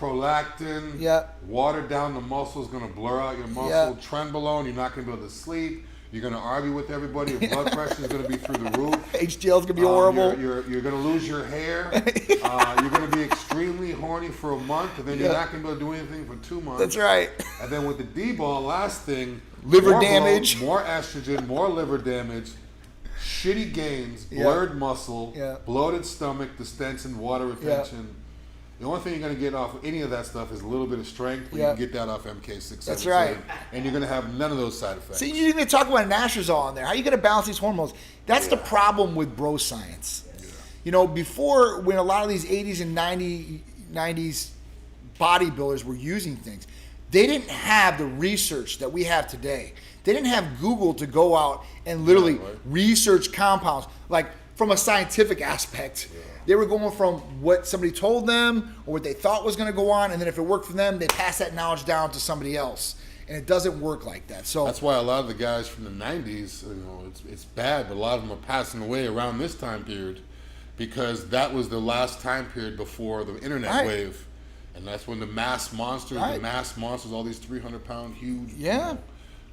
prolactin, water down the muscles, gonna blur out your muscle, trenbolone, you're not gonna be able to sleep. You're going to argue with everybody. Your blood pressure is going to be through the roof. HDL is going to be horrible. You're going to lose your hair. You're going to be extremely horny for a month, and then you're not going to be able to do anything for 2 months. That's right. And then with the D-ball, last thing, liver damage, more estrogen, more liver damage, shitty gains, blurred muscle, bloated stomach, distension, water retention. The only thing you're going to get off of any of that stuff is a little bit of strength, but you can get that off MK677. That's right. And you're going to have none of those side effects. See, you didn't even talk about anastrozole on there. How are you going to balance these hormones? That's the problem with bro science. Yeah. Before, when a lot of these 80s and 90s bodybuilders were using things, they didn't have the research that we have today. They didn't have Google to go out and literally research compounds, like from a scientific aspect. Yeah. They were going from what somebody told them or what they thought was going to go on, and then if it worked for them, they pass that knowledge down to somebody else. And it doesn't work like that. So that's why a lot of the guys from the 90s, it's bad, but a lot of them are passing away around this time period, because that was the last time period before the internet wave. And that's when the mass monsters, all these 300-pound huge. Yeah.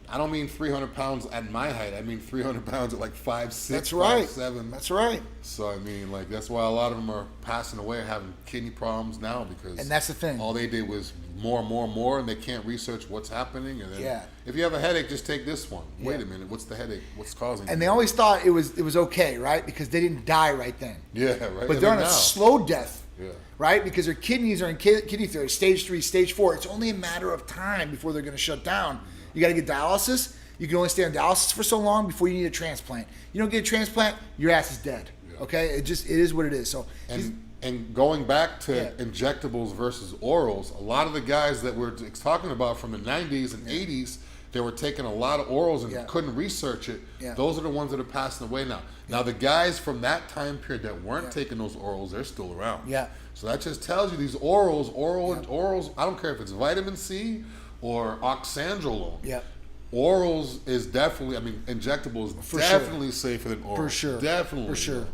I don't mean 300 pounds at my height. I mean 300 pounds at like 5'6", that's right. 5'7". That's right. So I mean, like, that's why a lot of them are passing away, having kidney problems now, because and that's the thing. All they did was more, and they can't research what's happening. And then if you have a headache, just take this one. Wait a minute, what's the headache? What's causing it? And they always thought it was okay, right? Because they didn't die right then. Yeah, right. But they're on a slow death. Yeah. Right? Because their kidneys are in kidney failure, stage 3, stage 4. It's only a matter of time before they're going to shut down. You got to get dialysis. You can only stay on dialysis for so long before you need a transplant. You don't get a transplant, your ass is dead. Yeah. Okay? It is what it is. So and going back to injectables versus orals, a lot of the guys that we're talking about from the 90s and 80s, they were taking a lot of orals and couldn't research it. Yeah. Those are the ones that are passing away now. Now the guys from that time period that weren't taking those orals, they're still around. Yeah. So that just tells you these orals, I don't care if it's vitamin C or oxandrolone. Yeah. orals is definitely, I mean, injectable is definitely safer than oral. For sure. Definitely. For sure.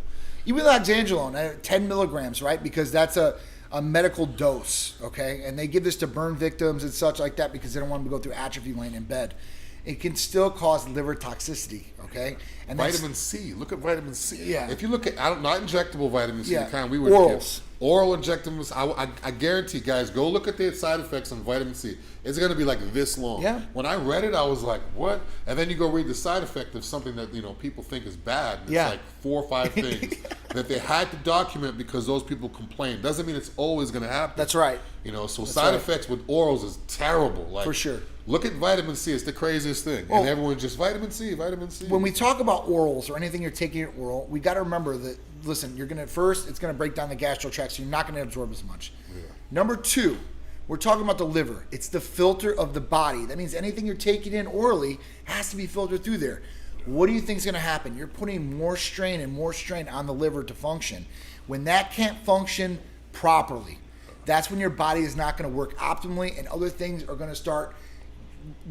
Even with oxandrolone, 10 milligrams, right? Because that's a medical dose, okay? And they give this to burn victims and such like that because they don't want them to go through atrophy laying in bed. It can still cause liver toxicity, okay? And vitamin C. Look at vitamin C. Yeah. If you look at not injectable vitamin C, yeah. the kind we were orals. Oral injectables. I guarantee, guys, go look at the side effects on vitamin C. It's going to be like this long. Yeah. When I read it, I was like, what? And then you go read the side effect of something that people think is bad. And it's like 4 or 5 things that they had to document because those people complained. Doesn't mean it's always going to happen. That's right. So side effects with orals is terrible. Like, for sure. Look at vitamin C. It's the craziest thing. And everyone's just vitamin C, vitamin C. When we talk about orals or anything you're taking in oral, we got to remember that, listen, you're going to, first, it's going to break down the gastro tract, so you're not going to absorb as much. Yeah. Number 2, we're talking about the liver. It's the filter of the body. That means anything you're taking in orally has to be filtered through there. What do you think is going to happen? You're putting more strain and more strain on the liver to function. When that can't function properly, that's when your body is not going to work optimally and other things are going to start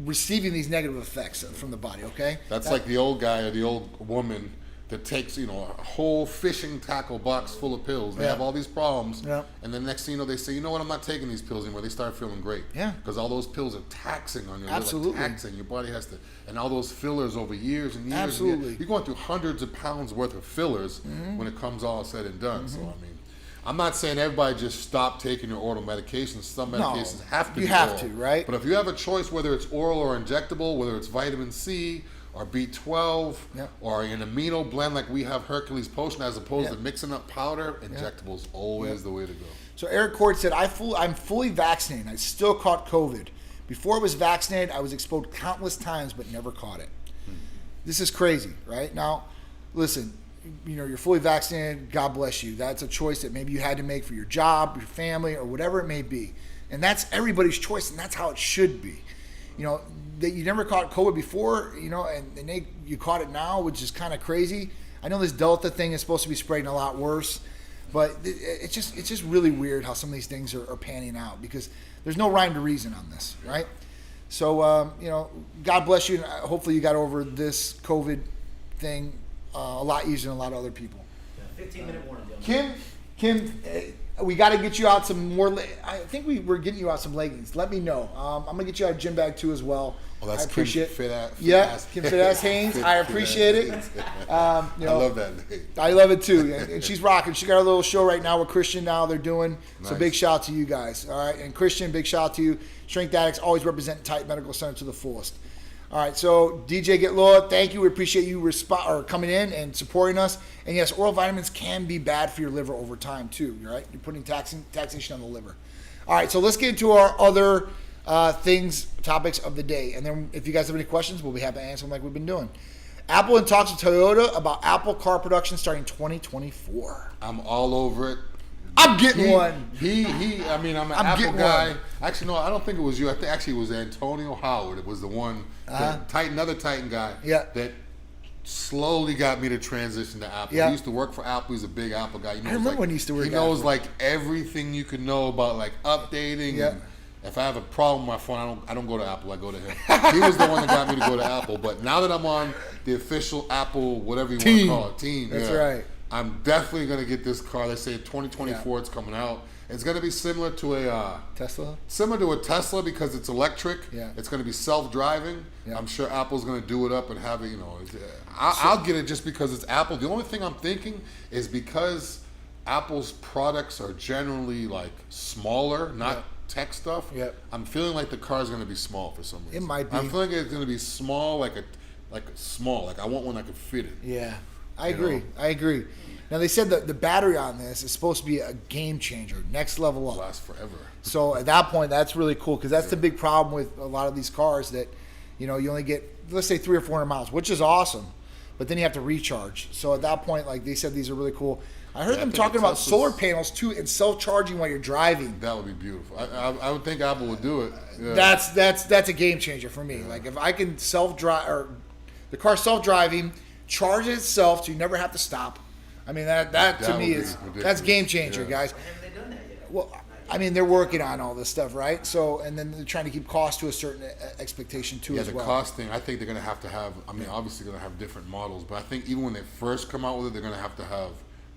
receiving these negative effects from the body, okay? That's like the old guy or the old woman that takes, a whole fishing tackle box full of pills. They have all these problems, and then next thing you know, they say, you know what, I'm not taking these pills anymore. They start feeling great. Yeah. Because all those pills are taxing on your liver. Absolutely. Taxing. Your body has to, and all those fillers over years and years. Absolutely. And years. You're going through hundreds of pounds worth of fillers when it comes all said and done. So, I mean, I'm not saying everybody just stop taking your oral medications. Some medications have to be oral. You have to, right? But if you have a choice, whether it's oral or injectable, whether it's vitamin C or B12 or an amino blend like we have Hercules Potion as opposed to mixing up powder, injectable is always the way to go. So Eric Cord said, I'm fully vaccinated. I still caught COVID. Before I was vaccinated, I was exposed countless times but never caught it. This is crazy, right? Now, listen, you're fully vaccinated, God bless you. That's a choice that maybe you had to make for your job, your family, or whatever it may be. And that's everybody's choice, and that's how it should be. That you never caught COVID before, and you caught it now, which is kind of crazy. I know this Delta thing is supposed to be spreading a lot worse, but it's just really weird how some of these things are panning out because there's no rhyme to reason on this, right? So, God bless you, and hopefully you got over this COVID thing a lot easier than a lot of other people. 15-minute warning. Kim, we got to get you out some more. I think we're getting you out some leggings. Let me know. I'm gonna get you out a gym bag too as well. Oh, that's I appreciate Kim Fit Kim Fit Ass Haynes. I appreciate it. I love that name. I love it too, and she's rocking. She got a little show right now with Christian. Now they're doing so. Big shout out to you guys. All right, and Christian, big shout out to you. Strength Addicts always represent Titan Medical Center to the fullest. All right, so DJ Get Low, thank you. We appreciate you coming in and supporting us. And yes, oral vitamins can be bad for your liver over time too, right? You're putting taxation on the liver. All right, so let's get into our other topics of the day. And then if you guys have any questions, we'll be happy to answer them like we've been doing. Apple in talks with Toyota about Apple car production starting 2024. I'm all over it. I'm getting one. I mean, I'm an Apple guy. One. Actually, no, I don't think it was you. I think actually it was Antonio Howard. It was the one, another Titan guy that slowly got me to transition to Apple. He used to work for Apple. He's a big Apple guy. I remember when he used to work. He knows like everything you can know about like updating. Yeah. And if I have a problem with my phone, I don't go to Apple. I go to him. He was the one that got me to go to Apple. But now that I'm on the official Apple, whatever you want to call it, team. That's right. I'm definitely going to get this car. They say 2024 it's coming out. It's going to be similar to a Tesla? Similar to a Tesla because it's electric. Yeah. It's going to be self-driving. Yeah. I'm sure Apple's going to do it up and have it, I'll get it just because it's Apple. The only thing I'm thinking is because Apple's products are generally like smaller, not tech stuff. Yeah. I'm feeling like the car is going to be small for some reason. It might be. I'm feeling it's going to be small, like I want one that could fit it. Yeah. I agree. Now, they said that the battery on this is supposed to be a game changer, next level up. Last forever. So at that point, that's really cool because that's the big problem with a lot of these cars that, you only get, let's say 300 or 400 miles, which is awesome, but then you have to recharge. So at that point, like they said, these are really cool. I heard them talking about solar panels too and self-charging while you're driving. That would be beautiful. I would think Apple would do it. Yeah. That's a game changer for me. Yeah. Like if I can self-drive, or the car self-driving, charge itself so you never have to stop. I mean, that to me is that's game changer, guys. Why haven't they done that yet? Well, I mean, they're working on all this stuff, right? So, and then they're trying to keep costs to a certain expectation too, as the well. cost thing, I think they're going to have, I mean, obviously going to have different models, but I think even when they first come out with it, they're going to have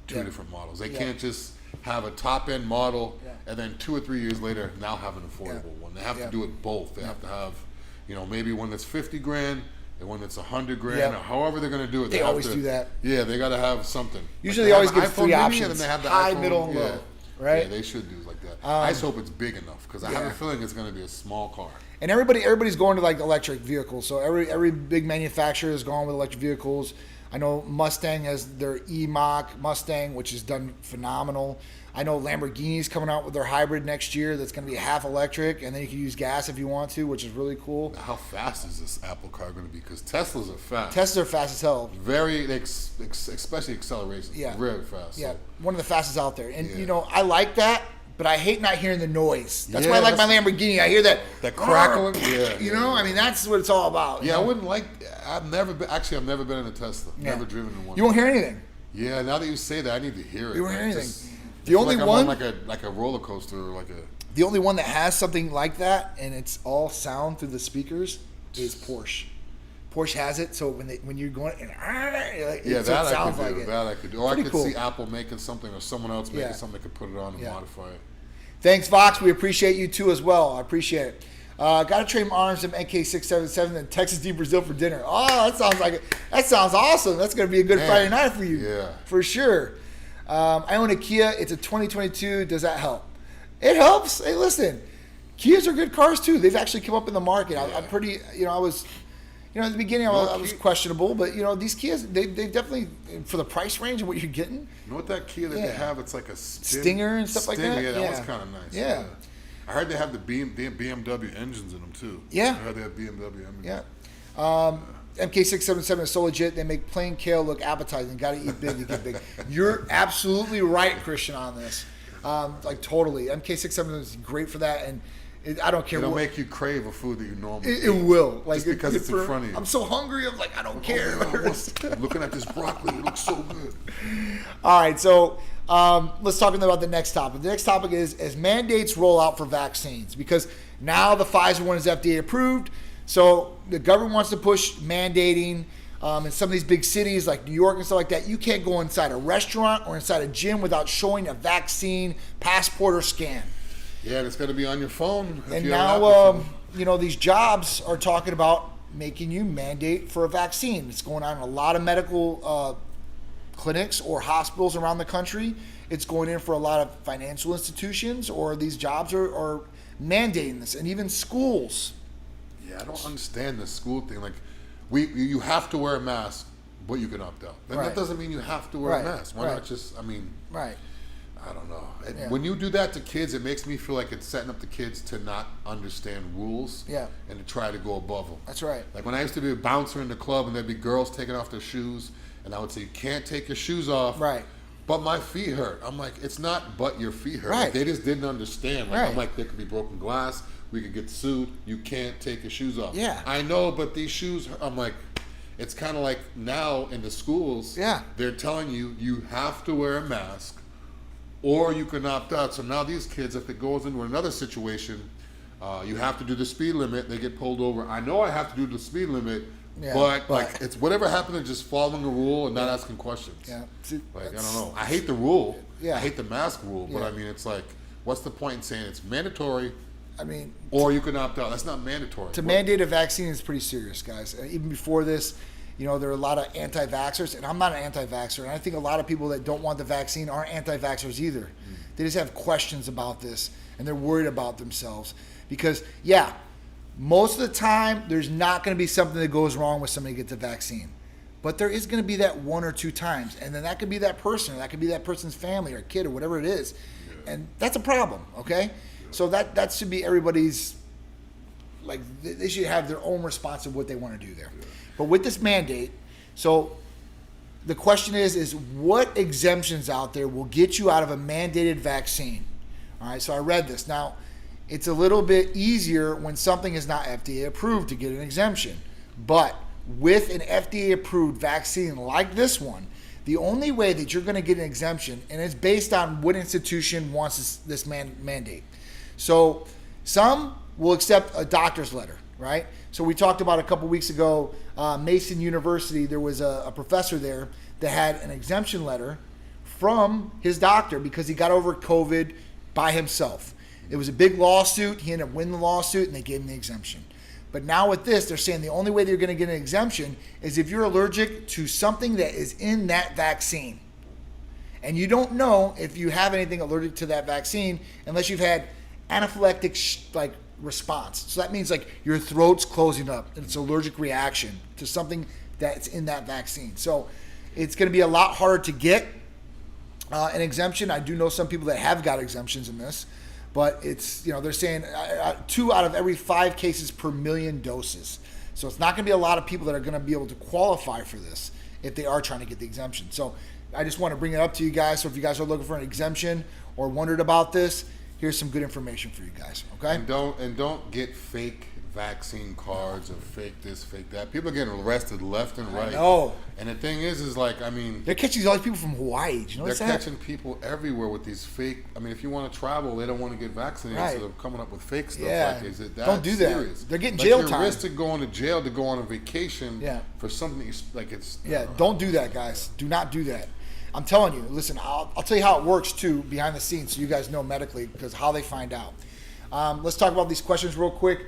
two different models. They can't just have a top-end model and then 2 or 3 years later now have an affordable one. They have to do it both. They have to have, maybe one that's 50 grand and one that's 100 grand, or however they're going to do it. They always do that. Yeah, they got to have something. Usually, they always give iPhone 3 mini, options: and then they have the high, iPhone, middle, and low. Right? Yeah, they should do like that. I just hope it's big enough because I have a feeling it's going to be a small car. And everybody's going to like electric vehicles. So every big manufacturer is going with electric vehicles. I know Mustang has their E-Mach Mustang, which has done phenomenal. I know Lamborghini's coming out with their hybrid next year that's going to be half electric, and then you can use gas if you want to, which is really cool. How fast is this Apple car going to be? Because Teslas are fast. Teslas are fast as hell. Very, especially acceleration. Yeah. Very fast. Yeah, So. one of the fastest out there. And, I like that, but I hate not hearing the noise. That's why I like my Lamborghini. I hear that crackling. I mean, that's what it's all about. Yeah, I wouldn't like. I've never been in a Tesla. Never driven in one. You won't hear anything. Yeah, now that you say that, I need to hear it. You won't hear anything. The only one, like a roller coaster, The only one that has something like that, and it's all sound through the speakers, is Porsche. Porsche has it, so when you're going, it sounds like it. That I could do. Or I could see Apple making something, or someone else making something that could put it on and modify it. Thanks, Vox. We appreciate you too as well. I appreciate it. Got to trade my arms from NK677 and Texas D Brazil for dinner. Oh, that sounds awesome. That's going to be a good Friday night for you. Yeah, for sure. I own a Kia. It's a 2022. Does that help? It helps. Hey, listen, Kias are good cars too. They've actually come up in the market. Yeah. I'm pretty. I was. At the beginning, I was questionable, but these Kias, they definitely, for the price range and what you're getting. You know what that Kia that they have? It's like a Stinger and stuff like that. Yeah, that one's kind of nice. Yeah. I heard they have the BMW engines in them too. Yeah. I heard they have BMW engines. Yeah. MK677 is so legit. They make plain kale look appetizing. Got to eat big to get big. You're absolutely right, Christian, on this. Totally. MK677 is great for that, and I don't care. It'll make you crave a food that you normally eat. It will. Just because it's in front of you. I'm so hungry. I'm like, I don't care. I'm looking at this broccoli. It looks so good. All right, so let's talk about the next topic. The next topic is as mandates roll out for vaccines, because now the Pfizer one is FDA approved. So the government wants to push mandating in some of these big cities like New York and stuff like that. You can't go inside a restaurant or inside a gym without showing a vaccine passport or scan. Yeah, and it's going to be on your phone. And now, these jobs are talking about making you mandate for a vaccine. It's going on in a lot of medical clinics or hospitals around the country. It's going in for a lot of financial institutions, or these jobs are mandating this, and even schools. Yeah, I don't understand the school thing. Like, you have to wear a mask, but you can opt out. And that doesn't mean you have to wear a mask. Why not just, Right. I don't know. When you do that to kids, it makes me feel like it's setting up the kids to not understand rules and to try to go above them. That's right. Like when I used to be a bouncer in the club and there'd be girls taking off their shoes, and I would say, you can't take your shoes off. Right. But my feet hurt. I'm like, it's not but your feet hurt. Right. Like, they just didn't understand. Like, I'm like, there could be broken glass. We could get sued. You can't take your shoes off. Yeah. I know, but these shoes, I'm like, it's kind of like now in the schools, they're telling you have to wear a mask or you can opt out. So now these kids, if it goes into another situation, you have to do the speed limit, they get pulled over. I know I have to do the speed limit, but like it's whatever happened to just following the rule and not asking questions. Yeah. Like, I don't know. I hate the rule. I hate the mask rule, but I mean, it's like, what's the point in saying it's mandatory? Or you can opt out. That's not mandatory. To mandate a vaccine is pretty serious, guys. Even before this, there are a lot of anti-vaxxers, and I'm not an anti-vaxxer, and I think a lot of people that don't want the vaccine aren't anti-vaxxers either. They just have questions about this, and they're worried about themselves. Because, most of the time, there's not going to be something that goes wrong with somebody who gets a vaccine. But there is going to be that 1 or 2 times, and then that could be that person, or that could be that person's family or kid or whatever it is. And that's a problem, okay? So that should be everybody's, like, they should have their own response of what they want to do there. But with this mandate, so the question is what exemptions out there will get you out of a mandated vaccine? All right, so I read this. Now, it's a little bit easier when something is not FDA approved to get an exemption. But with an FDA approved vaccine like this one, The only way that you're going to get an exemption, and it's based on what institution wants this mandate. So some will accept a doctor's letter, right? So we talked about a couple weeks ago, Mason University, there was a professor there that had an exemption letter from his doctor because he got over COVID by himself. It was a big lawsuit. He ended up winning the lawsuit, and they gave him the exemption. But now with this, they're saying the only way they're going to get an exemption is if you're allergic to something that is in that vaccine. And you don't know if you have anything allergic to that vaccine unless you've had anaphylactic response. So that means like your throat's closing up and it's an allergic reaction to something that's in that vaccine. So it's going to be a lot harder to get an exemption. I do know some people that have got exemptions in this. But it's, they're saying 2 out of every 5 cases per million doses. So it's not going to be a lot of people that are going to be able to qualify for this if they are trying to get the exemption. So I just want to bring it up to you guys. So if you guys are looking for an exemption or wondered about this, here's some good information for you guys. Okay? And don't get fake vaccine cards or fake this, fake that. People are getting arrested left and right. I know. And the thing is like, I mean, they're catching all these people from Hawaii. You know they're catching people everywhere with these fake. I mean, if you want to travel, they don't want to get vaccinated, right. So they're coming up with fake stuff. Yeah. Like, is it that don't do serious? That. They're getting jail time. You're risking going to jail to go on a vacation. Yeah. For something that like it's. Yeah. Don't do that, guys. Do not do that. I'm telling you. Listen, I'll tell you how it works too behind the scenes, so you guys know medically because how they find out. Let's talk about these questions real quick.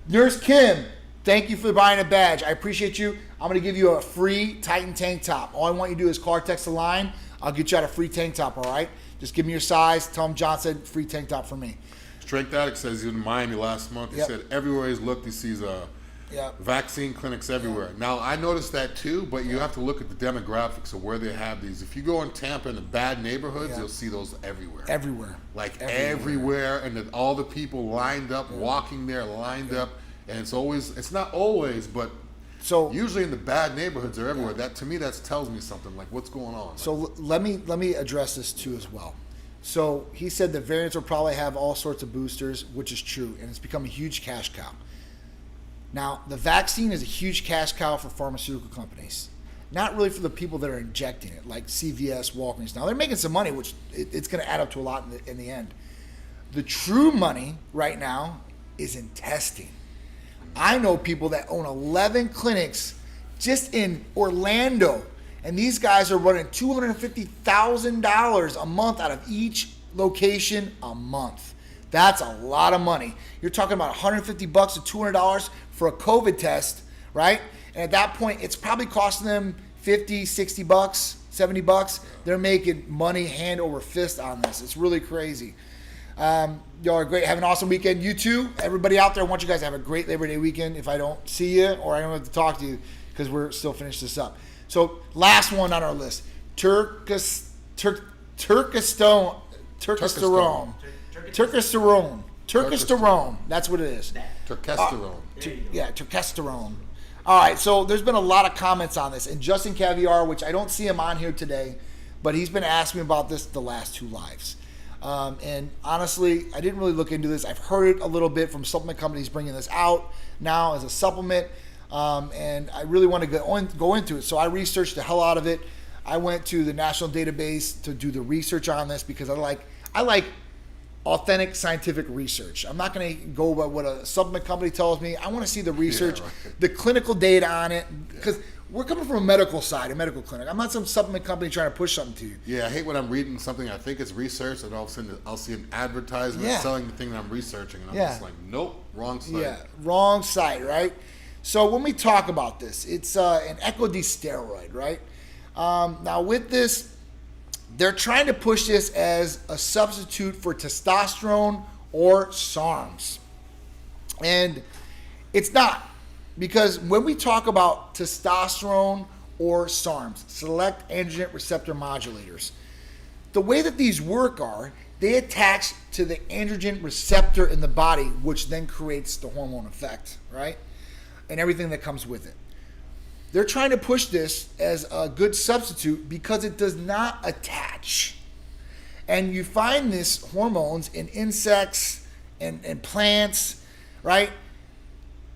Nurse Kim, thank you for buying a badge. I appreciate you. I'm going to give you a free Titan tank top. All I want you to do is call or text the line. I'll get you out a free tank top, all right? Just give me your size. Tell them John said free tank top for me. Strength Addict says he's in Miami last month. He said everywhere he's looked, he sees vaccine clinics everywhere. Now, I noticed that too, but you have to look at the demographics of where they have these. If you go in Tampa in the bad neighborhoods, you'll see those everywhere. Everywhere. Like everywhere, and all the people lined up, walking there, lined up, and it's not always, but so usually in the bad neighborhoods they're everywhere. That to me, that tells me something, like what's going on. So let me address this too as well. So he said the variants will probably have all sorts of boosters, which is true, and it's become a huge cash cow. Now, the vaccine is a huge cash cow for pharmaceutical companies. Not really for the people that are injecting it, like CVS, Walgreens. Now, they're making some money, which it's going to add up to a lot in the end. The true money right now is in testing. I know people that own 11 clinics just in Orlando, and these guys are running $250,000 a month out of each location a month. That's a lot of money. You're talking about $150 to $200 for a COVID test, right? And at that point, it's probably costing them $50, $60, $70. They're making money hand over fist on this. It's really crazy. Y'all are great. Have an awesome weekend. You too. Everybody out there, I want you guys to have a great Labor Day weekend. If I don't see you or I don't have to talk to you, because we're still finishing this up. So last one on our list, Turkesterone. That's what it is. Turkesterone. Turkesterone. All right, so there's been a lot of comments on this. And Justin Caviar, which I don't see him on here today, but he's been asking me about this the last 2 lives. And honestly, I didn't really look into this. I've heard it a little bit from supplement companies bringing this out now as a supplement. And I really want to go into it. So I researched the hell out of it. I went to the national database to do the research on this because I like authentic scientific research. I'm not going to go by what a supplement company tells me. I want to see the research, the clinical data on it, because we're coming from a medical side, a medical clinic. I'm not some supplement company trying to push something to you. Yeah, I hate when I'm reading something I think it's research, and all of a sudden I'll see an advertisement selling the thing that I'm researching, and I'm just like, nope, wrong site. Yeah, wrong site, right? So when we talk about this, it's an ecdysteroid, right? Now with this, they're trying to push this as a substitute for testosterone or SARMs. And it's not, because when we talk about testosterone or SARMs, select androgen receptor modulators, the way that these work are, they attach to the androgen receptor in the body, which then creates the hormone effect, right? And everything that comes with it. They're trying to push this as a good substitute because it does not attach. And you find these hormones in insects and plants, right?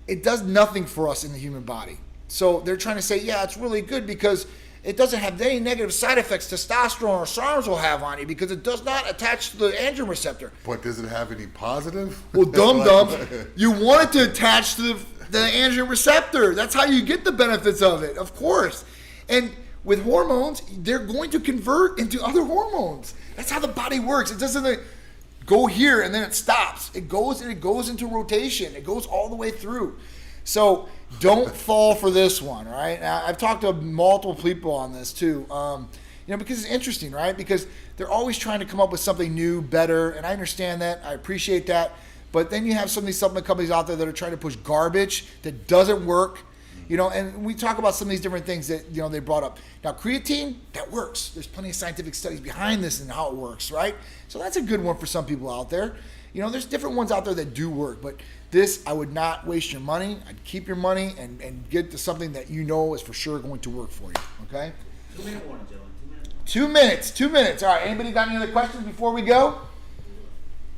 It does nothing for us in the human body. So they're trying to say, yeah, it's really good because it doesn't have any negative side effects testosterone or SARMs will have on you because it does not attach to the androgen receptor. But does it have any positive? Well, dum-dum, you want it to attach to the androgen receptor. That's how you get the benefits of it, of course. And with hormones, they're going to convert into other hormones. That's how the body works. It doesn't go here and then it stops. It goes and it goes into rotation. It goes all the way through. So don't fall for this one, right? Now, I've talked to multiple people on this too, because it's interesting, right? Because they're always trying to come up with something new, better, and I understand that. I appreciate that. But then you have some of these supplement companies out there that are trying to push garbage that doesn't work, and we talk about some of these different things that, they brought up. Now, creatine, that works. There's plenty of scientific studies behind this and how it works, right? So that's a good one for some people out there. There's different ones out there that do work, but this, I would not waste your money. I'd keep your money and get to something that is for sure going to work for you, okay? 2-minute warning, gentlemen. 2 minutes. All right, anybody got any other questions before we go?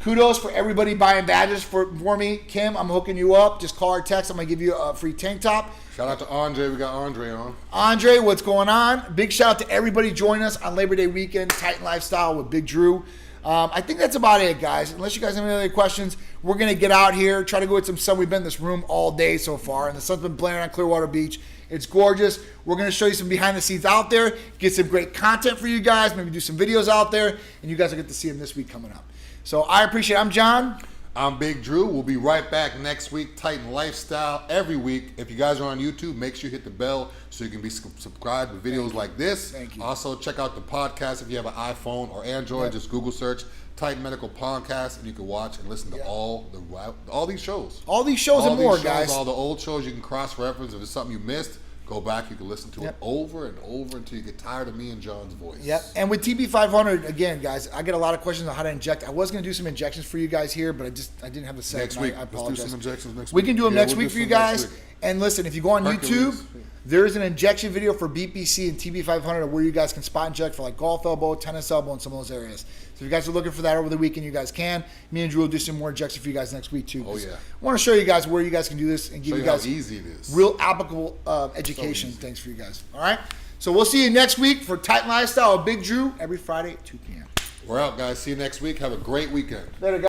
Kudos for everybody buying badges for me. Kim, I'm hooking you up. Just call or text. I'm going to give you a free tank top. Shout out to Andre. We got Andre on. Andre, what's going on? Big shout out to everybody joining us on Labor Day weekend, Titan Lifestyle with Big Dru. I think that's about it, guys. Unless you guys have any other questions, we're going to get out here, try to go get some sun. We've been in this room all day so far, and the sun's been blaring on Clearwater Beach. It's gorgeous. We're going to show you some behind the scenes out there, get some great content for you guys, maybe do some videos out there, and you guys will get to see them this week coming up. So I appreciate it. I'm John. I'm Big Dru. We'll be right back next week. Titan Lifestyle every week. If you guys are on YouTube, make sure you hit the bell so you can be subscribed to videos like this. Thank you. Also, check out the podcast if you have an iPhone or Android. Just Google search Titan Medical Podcast, and you can watch and listen to all these shows. All these shows and more, guys. All the old shows you can cross-reference. If it's something you missed, go back. You can listen to it over and over until you get tired of me and John's voice. Yep. And with TB-500, again, guys, I get a lot of questions on how to inject. I was going to do some injections for you guys here, but I didn't have the set. Next week. I apologize. Let's do some injections next We week. can do them next week for you guys. And listen, if you go on Hercules. YouTube, there's an injection video for BPC and TB-500 where you guys can spot inject for like golf elbow, tennis elbow, and some of those areas. So if you guys are looking for that over the weekend, you guys can. Me and Dru will do some more injections for you guys next week too. Oh, yeah. I want to show you guys where you guys can do this and give you guys how easy it is. Real applicable education things for you guys. All right? So we'll see you next week for Titan Lifestyle with Big Dru every Friday at 2 p.m. We're out, guys. See you next week. Have a great weekend. Later, guys.